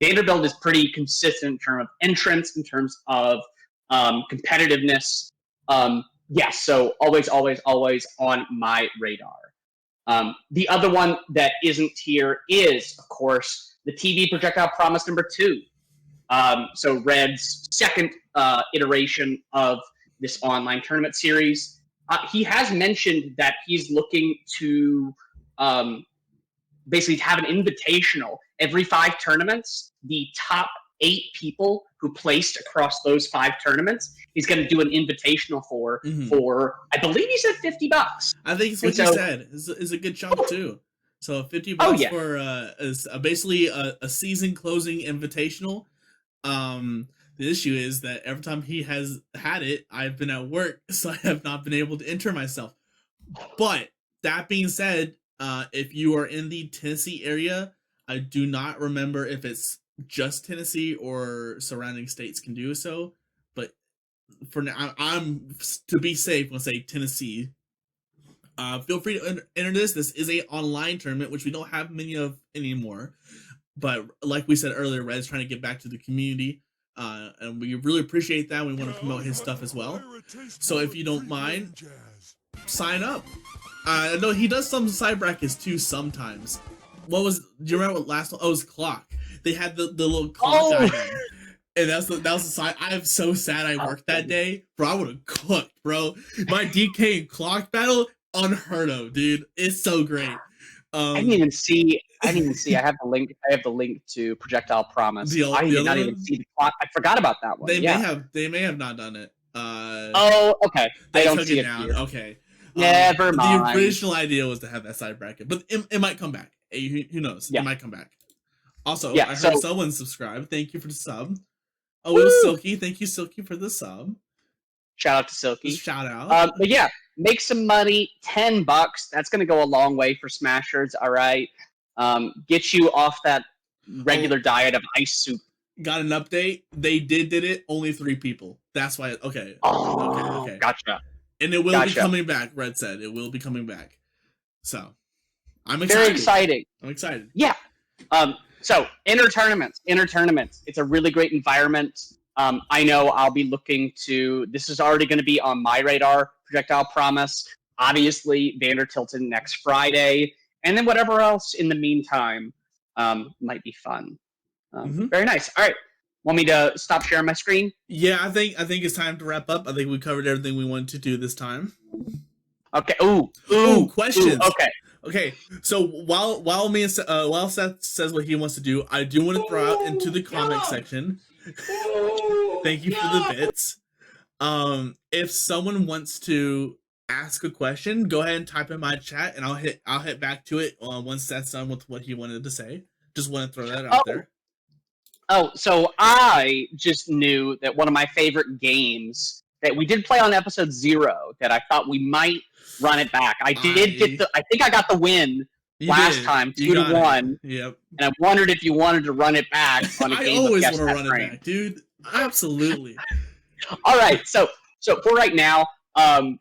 Vanderbilt is pretty consistent in terms of entrance, in terms of competitiveness. Yes, so always on my radar. The other one that isn't here is, of course, the TV Projectile Promise #2. So Red's second iteration of this online tournament series. He has mentioned that he's looking to basically have an invitational every 5 tournaments. The top 8 people who placed across those 5 tournaments, he's going to do an invitational for, I believe he said $50. I think it's what he said. Is a good chunk too. So $50 for is basically a season closing invitational. The issue is that every time he has had it, I've been at work, so I have not been able to enter myself. But that being said, if you are in the Tennessee area, I do not remember if it's just Tennessee or surrounding states can do so. But for now, I'm to be safe, I'll say Tennessee. Feel free to enter this. This is a online tournament, which we don't have many of anymore. But like we said earlier, Red's trying to get back to the community, and we really appreciate that. We want to promote his stuff as well. So if you don't mind, sign up. I know he does some side brackets too sometimes. Do you remember what last one? Oh, it was Clock. They had the little clock item. And that was the side. I am so sad I worked that day. Bro, I would have cooked, bro. My DK and Clock battle, unheard of, dude. It's so great. I didn't even see. I have the link. I have the link to Projectile Promise. I did not even see the clock. I forgot about that one. They may have not done it. Okay. They I don't took see it down. Here. Okay. Never mind. The original idea was to have that side bracket, but it might come back. Who knows? It might come back. Also, I heard someone subscribed. Thank you for the sub. Oh, it was Silky. Thank you, Silky, for the sub. Shout out to Silky. Shout out. But yeah, make some money. $10. That's going to go a long way for Smashers. All right. Get you off that regular diet of ice soup. Got an update. They did it. Only 3 people. That's why. Okay. Okay. Gotcha. And it will be coming back. Red said it will be coming back. So I'm excited. Very exciting. I'm excited. Yeah. So inter tournaments. It's a really great environment. I know I'll be looking to. This is already going to be on my radar. Projectile Promise. Obviously, Vandertilton next Friday. And then whatever else in the meantime might be fun. Very nice. All right. Want me to stop sharing my screen? Yeah, I think it's time to wrap up. I think we covered everything we wanted to do this time. Okay. Ooh, questions. Okay. So while Seth says what he wants to do, I do want to throw out into the comment section. Thank you for the bits. If someone wants to ask a question, go ahead and type in my chat, and I'll hit back to it once Seth's done with what he wanted to say. Just want to throw that out there. Oh, so I just knew that one of my favorite games that we did play on episode 0 that I thought we might run it back. I think I got the win last time, 2-1. Yep. And I wondered if you wanted to run it back on a game. I always want to run it back, dude. Absolutely. All right. So for right now, in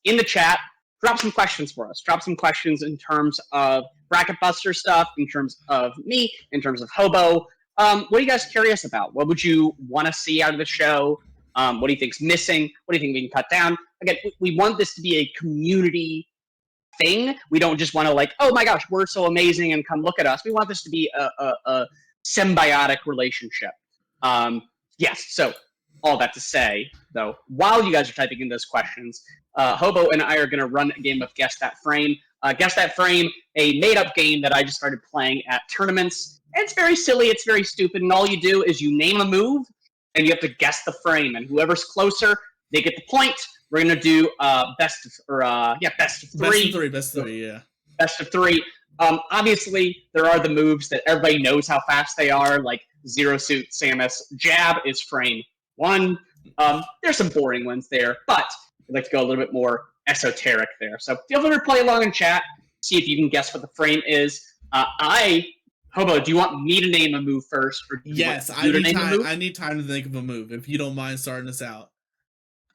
the chat, drop some questions for us. Drop some questions in terms of Bracket Buster stuff, in terms of me, in terms of Hobo. What are you guys curious about? What would you want to see out of the show? What do you think's missing? What do you think we can cut down? Again, we want this to be a community thing. We don't just want to oh my gosh, we're so amazing and come look at us. We want this to be a symbiotic relationship. Yes, so all that to say, though, while you guys are typing in those questions, Hobo and I are going to run a game of Guess That Frame. Guess That Frame, a made-up game that I just started playing at tournaments. It's very silly, it's very stupid, and all you do is you name a move, and you have to guess the frame, and whoever's closer, they get the point. We're going to do best of 3. Best of 3, yeah. Best of 3. Obviously, there are the moves that everybody knows how fast they are, like Zero Suit, Samus. Jab is frame 1. There's some boring ones there, but I'd like to go a little bit more esoteric there. So feel free to play along in chat, see if you can guess what the frame is. Hobo, do you want me to name a move first, or do you Yes, want you to name a move? I need time to think of a move. If you don't mind starting us out.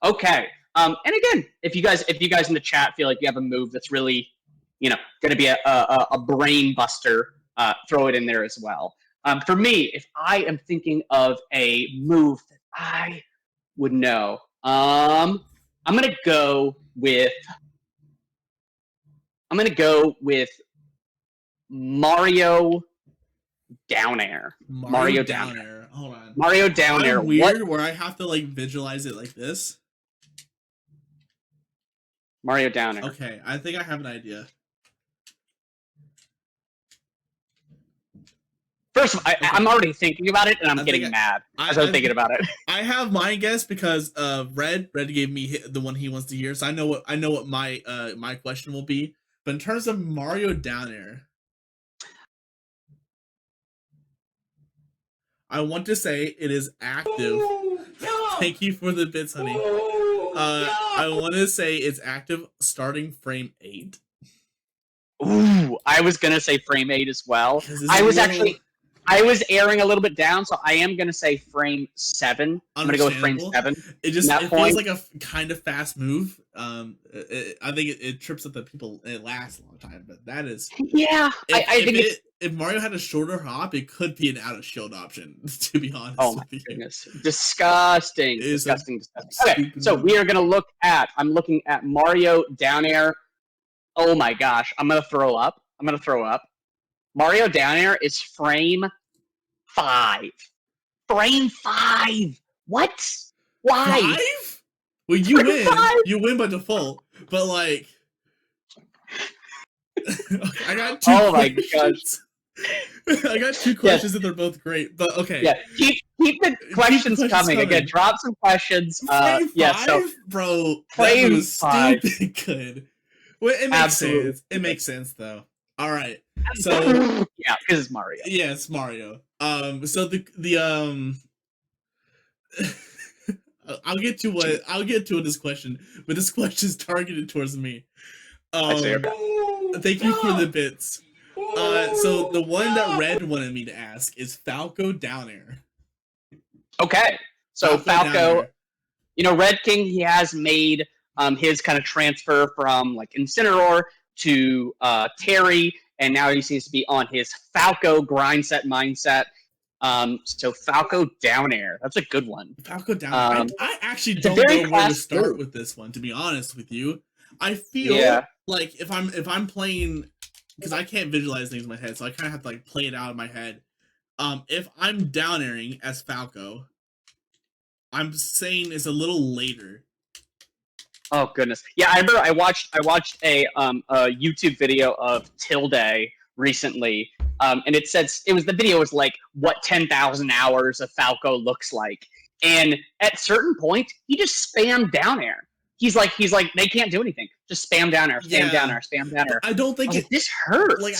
Okay. And again, if you guys in the chat feel like you have a move that's really, going to be a brain buster, throw it in there as well. For me, if I am thinking of a move that I would know, I'm gonna go with Mario Down Air. Mario Down Air. Hold on. Mario Down Air. Weird where I have to like visualize it like this. Mario Down Air. Okay, I think I have an idea. First of all, I'm already thinking about it, and I'm getting mad as I'm thinking about it. I have my guess because Red gave me the one he wants to hear, so I know what my question will be. But in terms of Mario Down Air, I want to say it is active. Thank you for the bits, honey. I want to say it's active starting frame 8. Ooh, I was gonna say frame 8 as well. I was airing a little bit down, so I am going to say frame 7. I'm going to go with frame 7. It feels like a kind of fast move. I think it trips up the people. It lasts a long time, but that is... Yeah, if Mario had a shorter hop, it could be an out-of-shield option, to be honest. Oh my goodness. Disgusting. Disgusting. Okay, so we are going to look at... I'm looking at Mario Down Air. Oh my gosh, I'm going to throw up. Mario Down Air is frame 5. Frame 5. What? Why? 5? Well, you frame win. 5? You win by default. But like, I got 2. Oh my gosh. I got 2 questions and they're both great. But okay. Yeah. Keep the questions coming. Again, drop some questions. Frame 5? Yeah. So, bro, frame that was 5. stupid good. Well, it makes sense. It makes sense though. All right. So yeah, because it's Mario. Yeah, it's Mario. So I'll get to this question, but this question is targeted towards me. Thank you for the bits. So the one that Red wanted me to ask is Falco Down Air. Okay, so Falco, Redking, he has made his kind of transfer from like Incineroar to Terry, and now he seems to be on his Falco grind set mindset. So Falco Down Air, that's a good one. Falco Down Air. I actually don't know where to start with this one, to be honest with you. I feel like if I'm playing, because I can't visualize things in my head, so I kind of have to like play it out in my head. If I'm down airing as Falco, I'm saying it's a little later. Oh goodness, yeah, I remember I watched a YouTube video of Tilde recently, and the video was like what 10,000 hours of Falco looks like, and at certain point he just spammed down air. He's like they can't do anything, just spam down air, down air, spam down air. I don't think this hurts. Like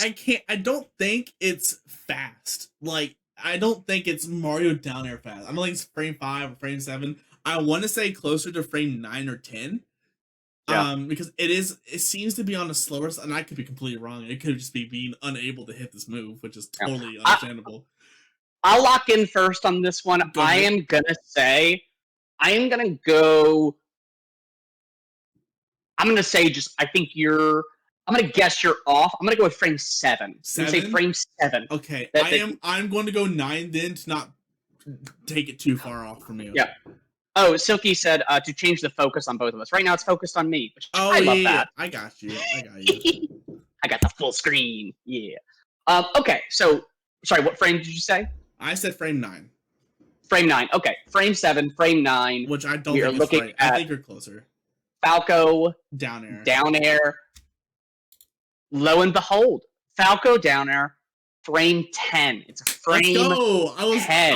I don't think it's fast. Like I don't think it's Mario Down Air fast. I don't think it's frame 5 or frame 7. I want to say closer to frame 9 or 10. Yeah. Because it seems to be on the slower side, and I could be completely wrong. It could just be being unable to hit this move, which is totally understandable. I'll lock in first on this one. I am gonna say I'm gonna guess you're off. I'm gonna go with frame 7. 7? I'm gonna say frame 7. Okay. I'm going to go 9 then to not take it too far off from you. Yeah. Oh, Silky said to change the focus on both of us. Right now it's focused on me. I love that. I got you. I got the full screen. Yeah. Okay, so sorry, what frame did you say? I said frame 9. Frame 9. Okay. Frame 7, frame 9. Which I don't think is right. I think you're closer. Falco Down Air. Down Air. Lo and behold, Falco Down Air, frame 10. It's a frame. Let's go. I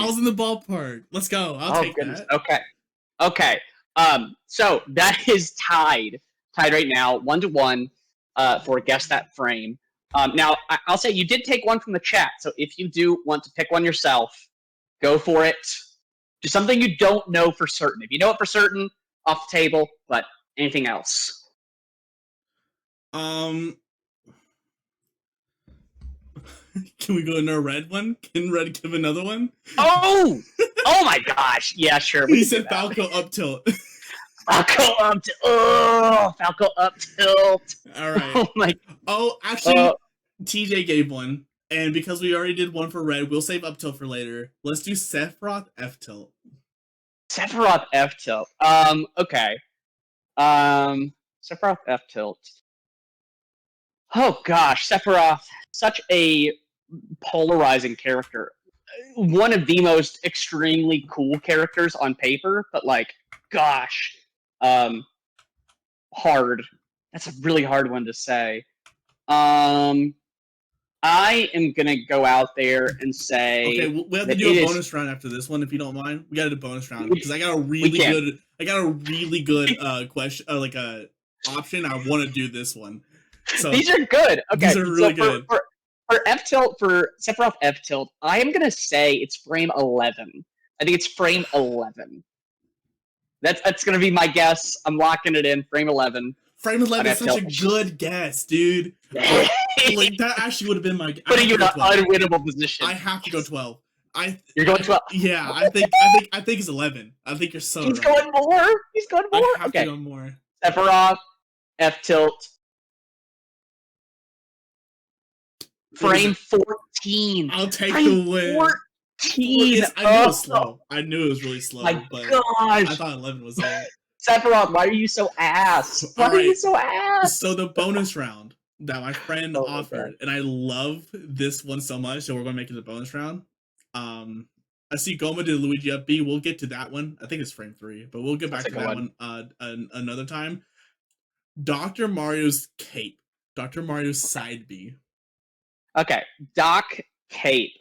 was in the ballpark. Let's go. I'll take that. Okay. So that is tied right now, 1-1 for Guess That Frame. Now I'll say you did take one from the chat, so if you do want to pick one yourself, go for it. Do something you don't know for certain. If you know it for certain, off the table, but anything else. Um, can we go into a red one? Can red give another one? Oh! Oh my gosh. Yeah, sure. He said Falco up tilt. Falco up tilt. Oh, Falco up tilt. All right. Oh my. Oh, actually, TJ gave one. And because we already did one for red, we'll save up tilt for later. Let's do Sephiroth F tilt. Sephiroth F tilt. Okay. Sephiroth F tilt. Oh gosh, Sephiroth, such a polarizing character. One of the most extremely cool characters on paper, but like, gosh, hard. That's a really hard one to say. I am gonna go out there and say. Okay, we have to do a bonus round after this one, if you don't mind. We got to do a bonus round because I got a really good question, like a option. I want to do this one. So these are good. Okay, these are really good. For F tilt, for Sephiroth F tilt, I am gonna say it's frame 11. I think it's frame 11. That's gonna be my guess. I'm locking it in. Frame 11. Frame 11 is such a good guess, dude. Like that actually would have been my. Putting you in an unwinnable position. I have to go 12. You're going 12. Yeah, I think it's 11. I think you're so. He's going more. He's going more. I have to go more. Sephiroth F tilt. Frame 14. I'll take the win. 14. I knew it was slow. I knew it was really slow. My but gosh. I thought 11 was it. Sephiroth, why are you so ass? Why are you so ass? So the bonus round that my friend offered, and I love this one so much, so we're going to make it a bonus round. I see Goma did Luigi up B. We'll get to that one. I think it's frame 3, but we'll get back to that one another time. Dr. Mario's cape. Dr. Mario's side B. Okay, Doc Cape.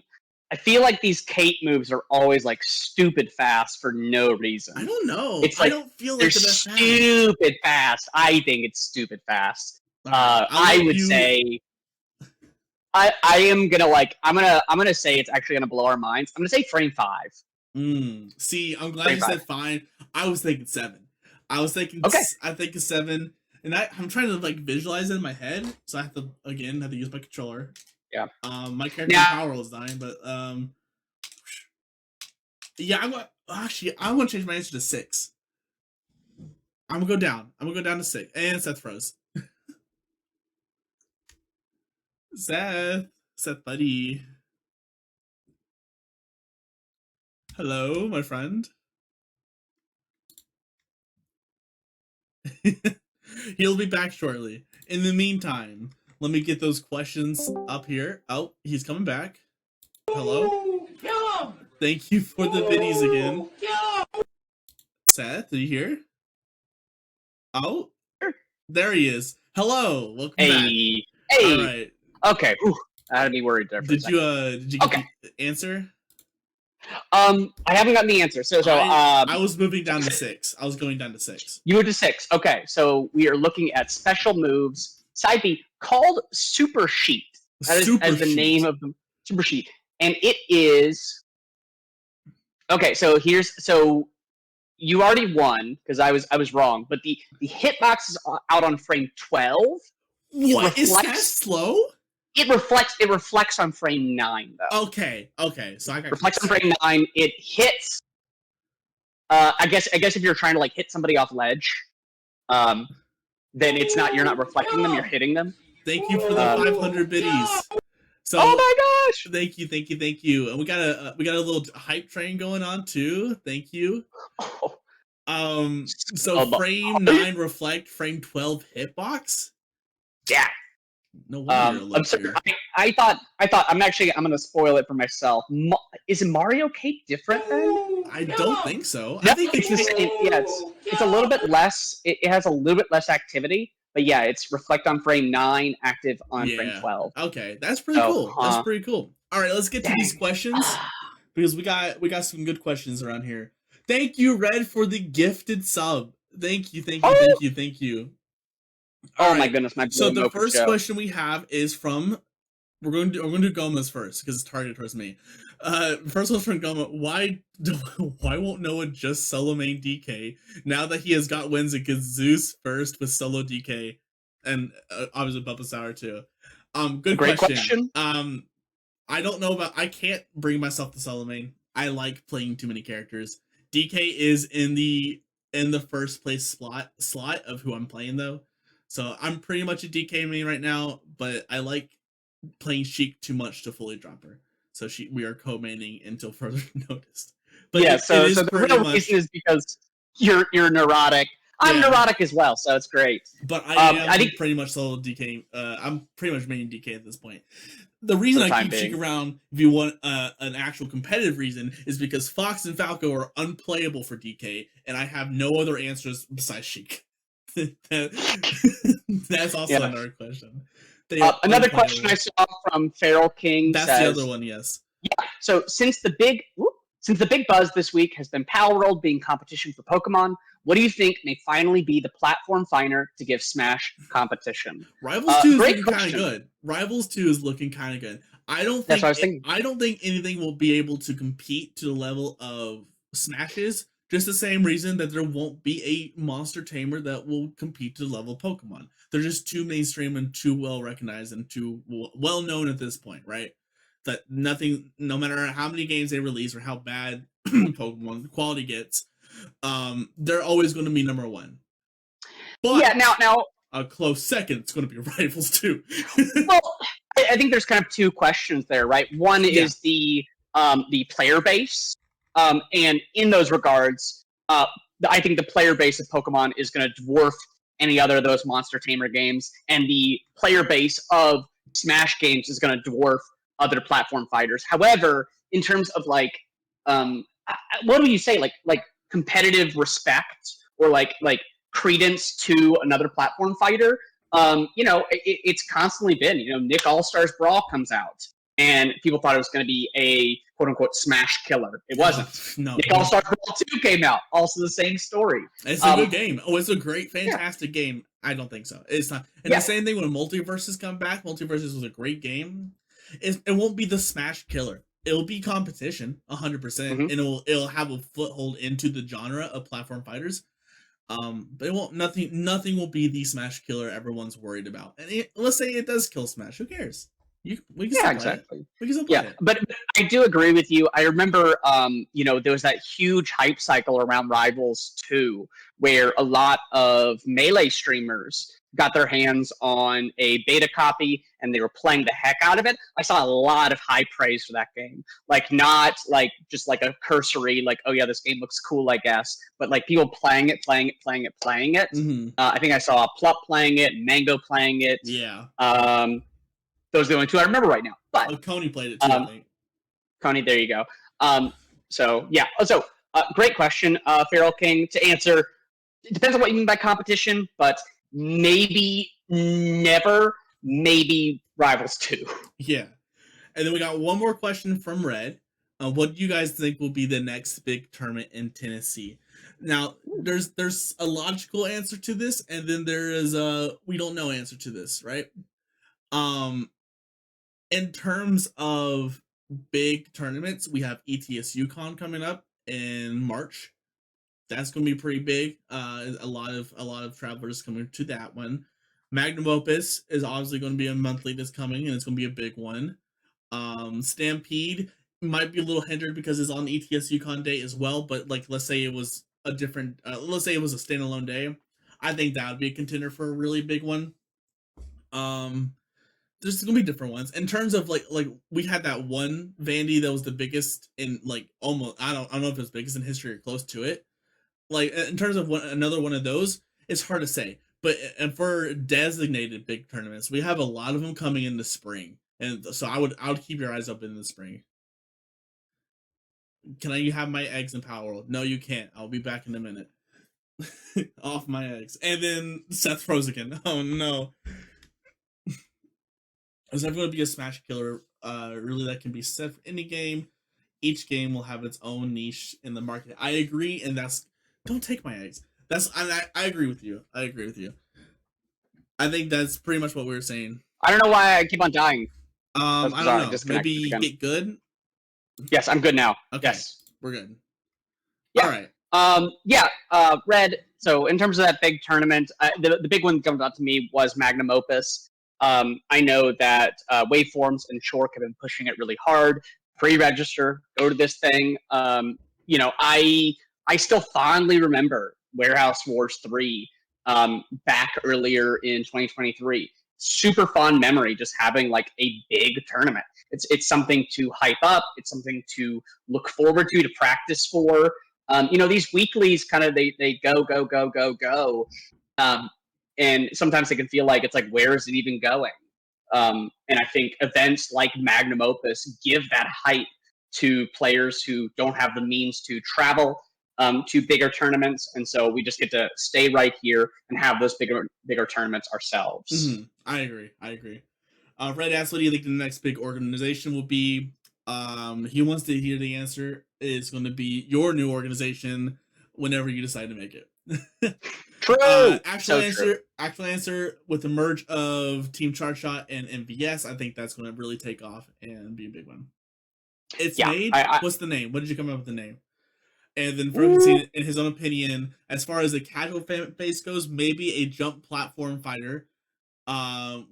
I feel like these cape moves are always like stupid fast for no reason. I don't know. It's like, I don't feel like they're stupid fast. I think it's stupid fast. I would say I am gonna I'm gonna say it's actually gonna blow our minds. I'm gonna say frame 5. See, I'm glad you said 5. I was thinking 7. I was thinking I think it's 7. And I'm trying to like visualize it in my head, so I have to use my controller. Yeah. My character power is dying, but yeah, I want to change my answer to 6. I'm gonna go down. I'm gonna go down to 6. And Seth froze. Seth, buddy. Hello, my friend. He'll be back shortly. In the meantime, let me get those questions up here. Oh, he's coming back. Hello. Thank you for the biddies again. Seth, are you here? Oh, there he is. Hello, welcome back. Hey. All right. Okay. Whew. I had to be worried there. Did you get the answer? I haven't gotten the answer. So I was moving down to 6. I was going down to 6. You went to 6. Okay, so we are looking at special moves side B called Super Sheet. That is the name of the Super Sheet, and it is okay. So you already won because I was wrong, but the hitbox is out on frame 12. What is that slow? It reflects on frame 9 though. Okay. So I got reflects on frame 9. It hits. I guess if you're trying to like hit somebody off ledge, then you're not reflecting them. You're hitting them. Thank you for the 500 biddies. So, oh my gosh! Thank you. And we got a little hype train going on too. Thank you. So frame 9 reflect, frame 12 hitbox. Yeah. No wonder. I'm sorry. I thought I'm gonna spoil it for myself. Is Mario Cape different then? I don't think so. No, I think it's the same. Yeah, it's a little bit less. It has a little bit less activity, but yeah, it's reflect on frame 9, active on frame 12. Okay, that's pretty cool. That's pretty cool. All right, let's get to these questions because we got some good questions around here. Thank you, Red, for the gifted sub. Thank you. Oh my goodness, so the first question we have is from we're going to do Goma's first because it's targeted towards me. First one's from Goma. Why won't Noah just solo main DK now that he has got wins against Zeus first with solo DK? and obviously Bubba Sour too. Good Great question. question. I don't know about. I can't bring myself to solo main. I like playing too many characters. DK is in the first place slot of who I'm playing though, so I'm pretty much a DK main right now. But I like playing Sheik too much to fully drop her. So we are co-maining until further notice. But Yeah, it so is the pretty real much reason is because you're neurotic. I'm yeah. neurotic as well, so it's great. But I I am think pretty much solo DK. I'm pretty much maining DK at this point. The for reason the I time keep Sheik being. around, if you want an actual competitive reason, is because Fox and Falco are unplayable for DK, and I have no other answers besides Sheik. That's also Yeah. another question. They are Another question I unplayable. saw from Feral King That's the other says, one, yes. so since the big buzz this week has been Power World being competition for Pokemon, what do you think may finally be the platform finder to give Smash competition? Rivals 2 is Great looking kind of question. good. Rivals 2 is looking kind of good. That's what I was thinking. I don't think anything will be able to compete to the level of Smashes. Just the same reason that there won't be a monster tamer that will compete to the level of Pokemon. They're just too mainstream and too well recognized and too well known at this point, right? That nothing, no matter how many games they release or how bad Pokemon quality gets, they're always going to be number one. But Yeah. Now, a close second, it's going to be Rivals 2. well, I think there's kind of two questions there, right? One Yeah. is the player base, and in those regards, I think the player base of Pokemon is going to dwarf any other of those Monster Tamer games, and the player base of Smash games is going to dwarf other platform fighters. However, in terms of like, what do you say, like competitive respect or like credence to another platform fighter? It's constantly been, Nick All-Stars Brawl comes out, and people thought it was going to be a quote-unquote smash killer. It wasn't. No. Nick All-Stars Brawl 2 came out, also the same story. It's a good game. Oh, it's a great, fantastic game. I don't think so. It's not. And the same thing when Multiverses come back. Multiverses was a great game. It won't be the smash killer. It'll be competition, 100%, and it'll have a foothold into the genre of platform fighters. But it won't. Nothing will be the smash killer everyone's worried about. And let's say it does kill Smash. Who cares? We can still exactly. play it. We can still play it. But I do agree with you. I remember, there was that huge hype cycle around Rivals 2, where a lot of Melee streamers got their hands on a beta copy and they were playing the heck out of it. I saw a lot of high praise for that game. Like, not like just like a cursory, like, oh yeah, this game looks cool, I guess, but like people playing it. Mm-hmm. I think I saw Plup playing it, Mango playing it. Yeah. Those are the only two I remember right now. But Coney played it too, I think. Coney, there you go. So great question, Feral King. To answer, it depends on what you mean by competition, but maybe never, maybe Rivals 2. Yeah. And then we got one more question from Red. What do you guys think will be the next big tournament in Tennessee? Now, there's a logical answer to this, and then there is a we don't know answer to this, right? In terms of big tournaments, we have ETS UConn coming up in March. That's going to be pretty big. A lot of travelers coming to that one. Magnum Opus is obviously going to be a monthly that's coming, and it's going to be a big one. Stampede might be a little hindered because it's on the ETS UConn day as well. But like, let's say it was a different, let's say it was a standalone day. I think that would be a contender for a really big one. There's gonna be different ones in terms of like we had that one Vandy that was the biggest in like almost I don't know if it's biggest in history or close to it. Like in terms of another one of those, it's hard to say. But and for designated big tournaments, we have a lot of them coming in the spring, and so I would keep your eyes open in the spring. Can I have my eggs in Power World? No, you can't. I'll be back in a minute. Off my eggs, and then Seth froze again. Oh no. There's never going to be a Smash killer really that can be set for any game. Each game will have its own niche in the market. I agree, and that's don't take my eggs. I agree with you. I think that's pretty much what we were saying. I don't know why I keep on dying. I don't know. Maybe get good. Yes, I'm good now. Okay, yes, we're good. Yeah. All right. Red. So in terms of that big tournament, the big one that jumped out to me was Magnum Opus. I know that Waveforms and Shork have been pushing it really hard. Pre-register, go to this thing. I still fondly remember Warehouse Wars 3 back earlier in 2023. Super fond memory, just having like a big tournament. It's something to hype up. It's something to look forward to practice for. These weeklies kind of they go, and sometimes it can feel like it's like, where is it even going? And I think events like Magnum Opus give that hype to players who don't have the means to travel to bigger tournaments, and so we just get to stay right here and have those bigger tournaments ourselves. Mm-hmm. I agree. Red asks, what do you think the next big organization will be? He wants to hear the answer. It's going to be your new organization whenever you decide to make it. True. Actual answer with the merge of Team Chartshot and MVS. I think that's going to really take off and be a big one. It's made. What's the name? What did you come up with the name? And then Ferguson, in his own opinion, as far as the casual fan base goes, maybe a jump platform fighter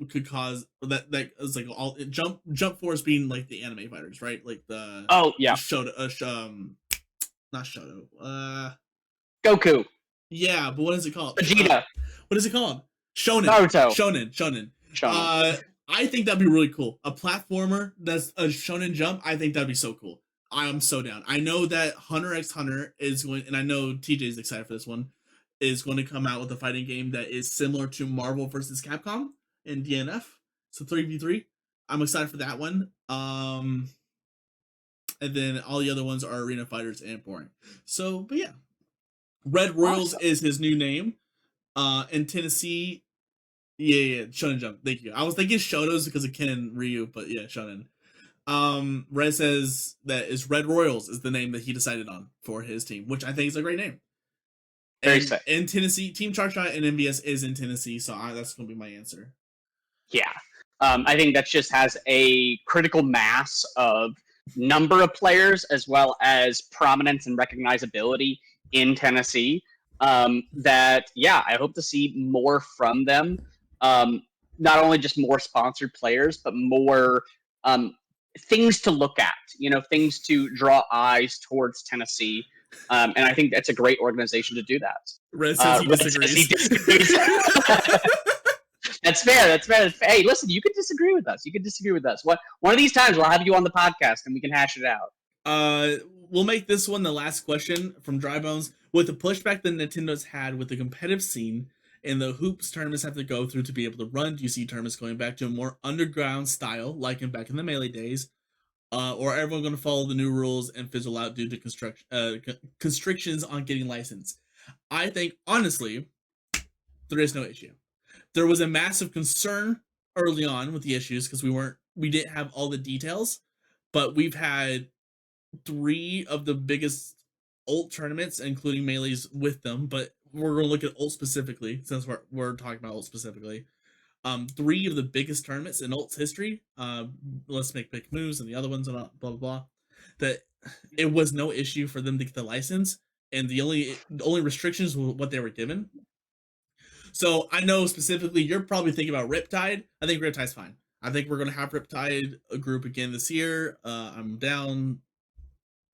could cause that is like all jump force being like the anime fighters, right? Like the Shoto, not Shoto, Goku. Yeah, but what is it called? Vegeta. What is it called? Shonen. Naruto. Shonen. I think that'd be really cool. A platformer that's a shonen jump. I think that'd be so cool. I am so down. I know that Hunter x Hunter is going, and I know TJ is excited for this one, is going to come out with a fighting game that is similar to Marvel vs. Capcom in DNF. So 3v3. I'm excited for that one. And then all the other ones are arena fighters and boring. So, but yeah. Red Royals is his new name. In Tennessee, yeah, Shonen Jump. Thank you. I was thinking Shotos because of Ken and Ryu, but yeah, Shonen. Red says that is Red Royals is the name that he decided on for his team, which I think is a great name. Very sick. In Tennessee, Team Chartshot and MVS is in Tennessee, so that's going to be my answer. Yeah. I think that just has a critical mass of number of players as well as prominence and recognizability in Tennessee. I hope to see more from them. Not only just more sponsored players, but more things to look at, things to draw eyes towards Tennessee. And I think that's a great organization to do that. Red says he disagrees. That's fair. Hey, listen, you could disagree with us. One of these times we'll have you on the podcast and we can hash it out. We'll make this one the last question from Dry Bones. With the pushback that Nintendo's had with the competitive scene and the hoops tournaments have to go through to be able to run, do you see tournaments going back to a more underground style, like back in the Melee days? Or are everyone going to follow the new rules and fizzle out due to constrictions on getting licensed? I think, honestly, there is no issue. There was a massive concern early on with the issues because we didn't have all the details, but we've had 3 of the biggest ult tournaments, including Melees with them, but we're going to look at ult specifically since we're talking about ult specifically. 3 of the biggest tournaments in ult's history, Let's Make Big Moves and the other ones, and blah blah blah, that it was no issue for them to get the license, and the only restrictions were what they were given. So I know specifically you're probably thinking about Riptide. I think Riptide's fine. I think we're going to have Riptide a group again this year. I'm down,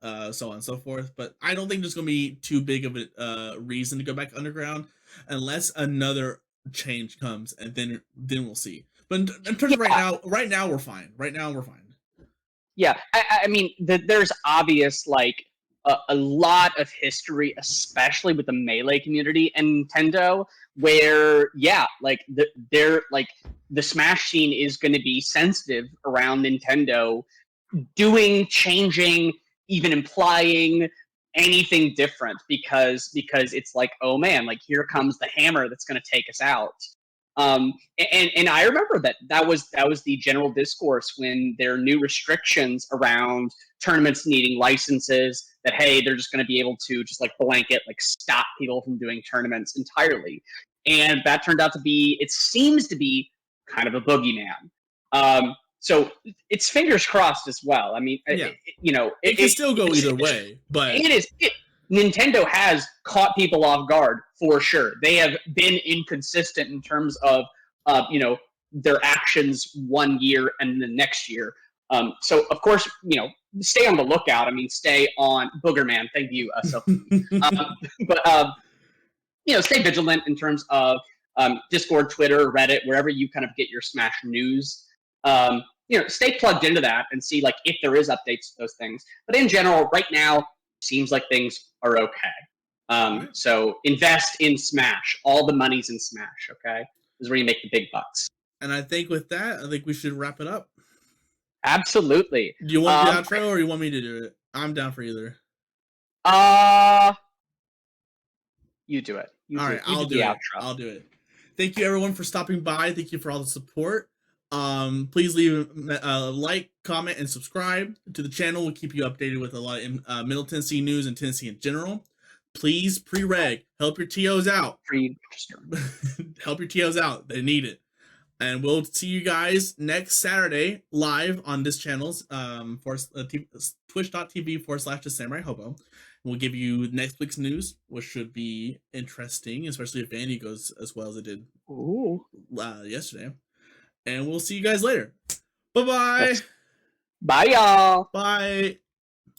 so on and so forth. But I don't think there's going to be too big of a reason to go back underground unless another change comes, and then we'll see. But in terms of right now we're fine. Yeah, I mean, there's obvious a lot of history, especially with the Melee community and Nintendo, where the Smash scene is going to be sensitive around Nintendo changing, even implying anything different because it's like, oh man, here comes the hammer that's going to take us out. And I remember that was the general discourse when there are new restrictions around tournaments needing licenses, that hey, they're just going to be able to just blanket stop people from doing tournaments entirely. And that turned out to be, it seems to be kind of a boogeyman. So it's fingers crossed as well. I mean, it can still go either way, but it is. Nintendo has caught people off guard for sure. They have been inconsistent in terms of their actions one year and the next year. So of course, stay on the lookout. I mean, stay on Boogerman. Thank you, Seth. But stay vigilant in terms of Discord, Twitter, Reddit, wherever you kind of get your Smash news. Stay plugged into that and see like if there is updates to those things. But in general, right now, seems like things are okay. So invest in Smash. All the money's in Smash. Okay, this is where you make the big bucks. And I think with that, I think we should wrap it up. Absolutely. Do you want the outro or you want me to do it? I'm down for either. You do it. All right, I'll do it. I'll do it. Thank you everyone for stopping by. Thank you for all the support. Please leave a like, comment, and subscribe to the channel. We'll keep you updated with a lot of Middle Tennessee news and Tennessee in general. Please pre-reg. Help your TOs out. Help your TOs out. They need it. And we'll see you guys next Saturday live on this channel's twitch.tv/TheSamuraiHobo. We'll give you next week's news, which should be interesting, especially if Vandy goes as well as it did yesterday. And we'll see you guys later. Bye-bye. Yes. Bye, y'all. Bye.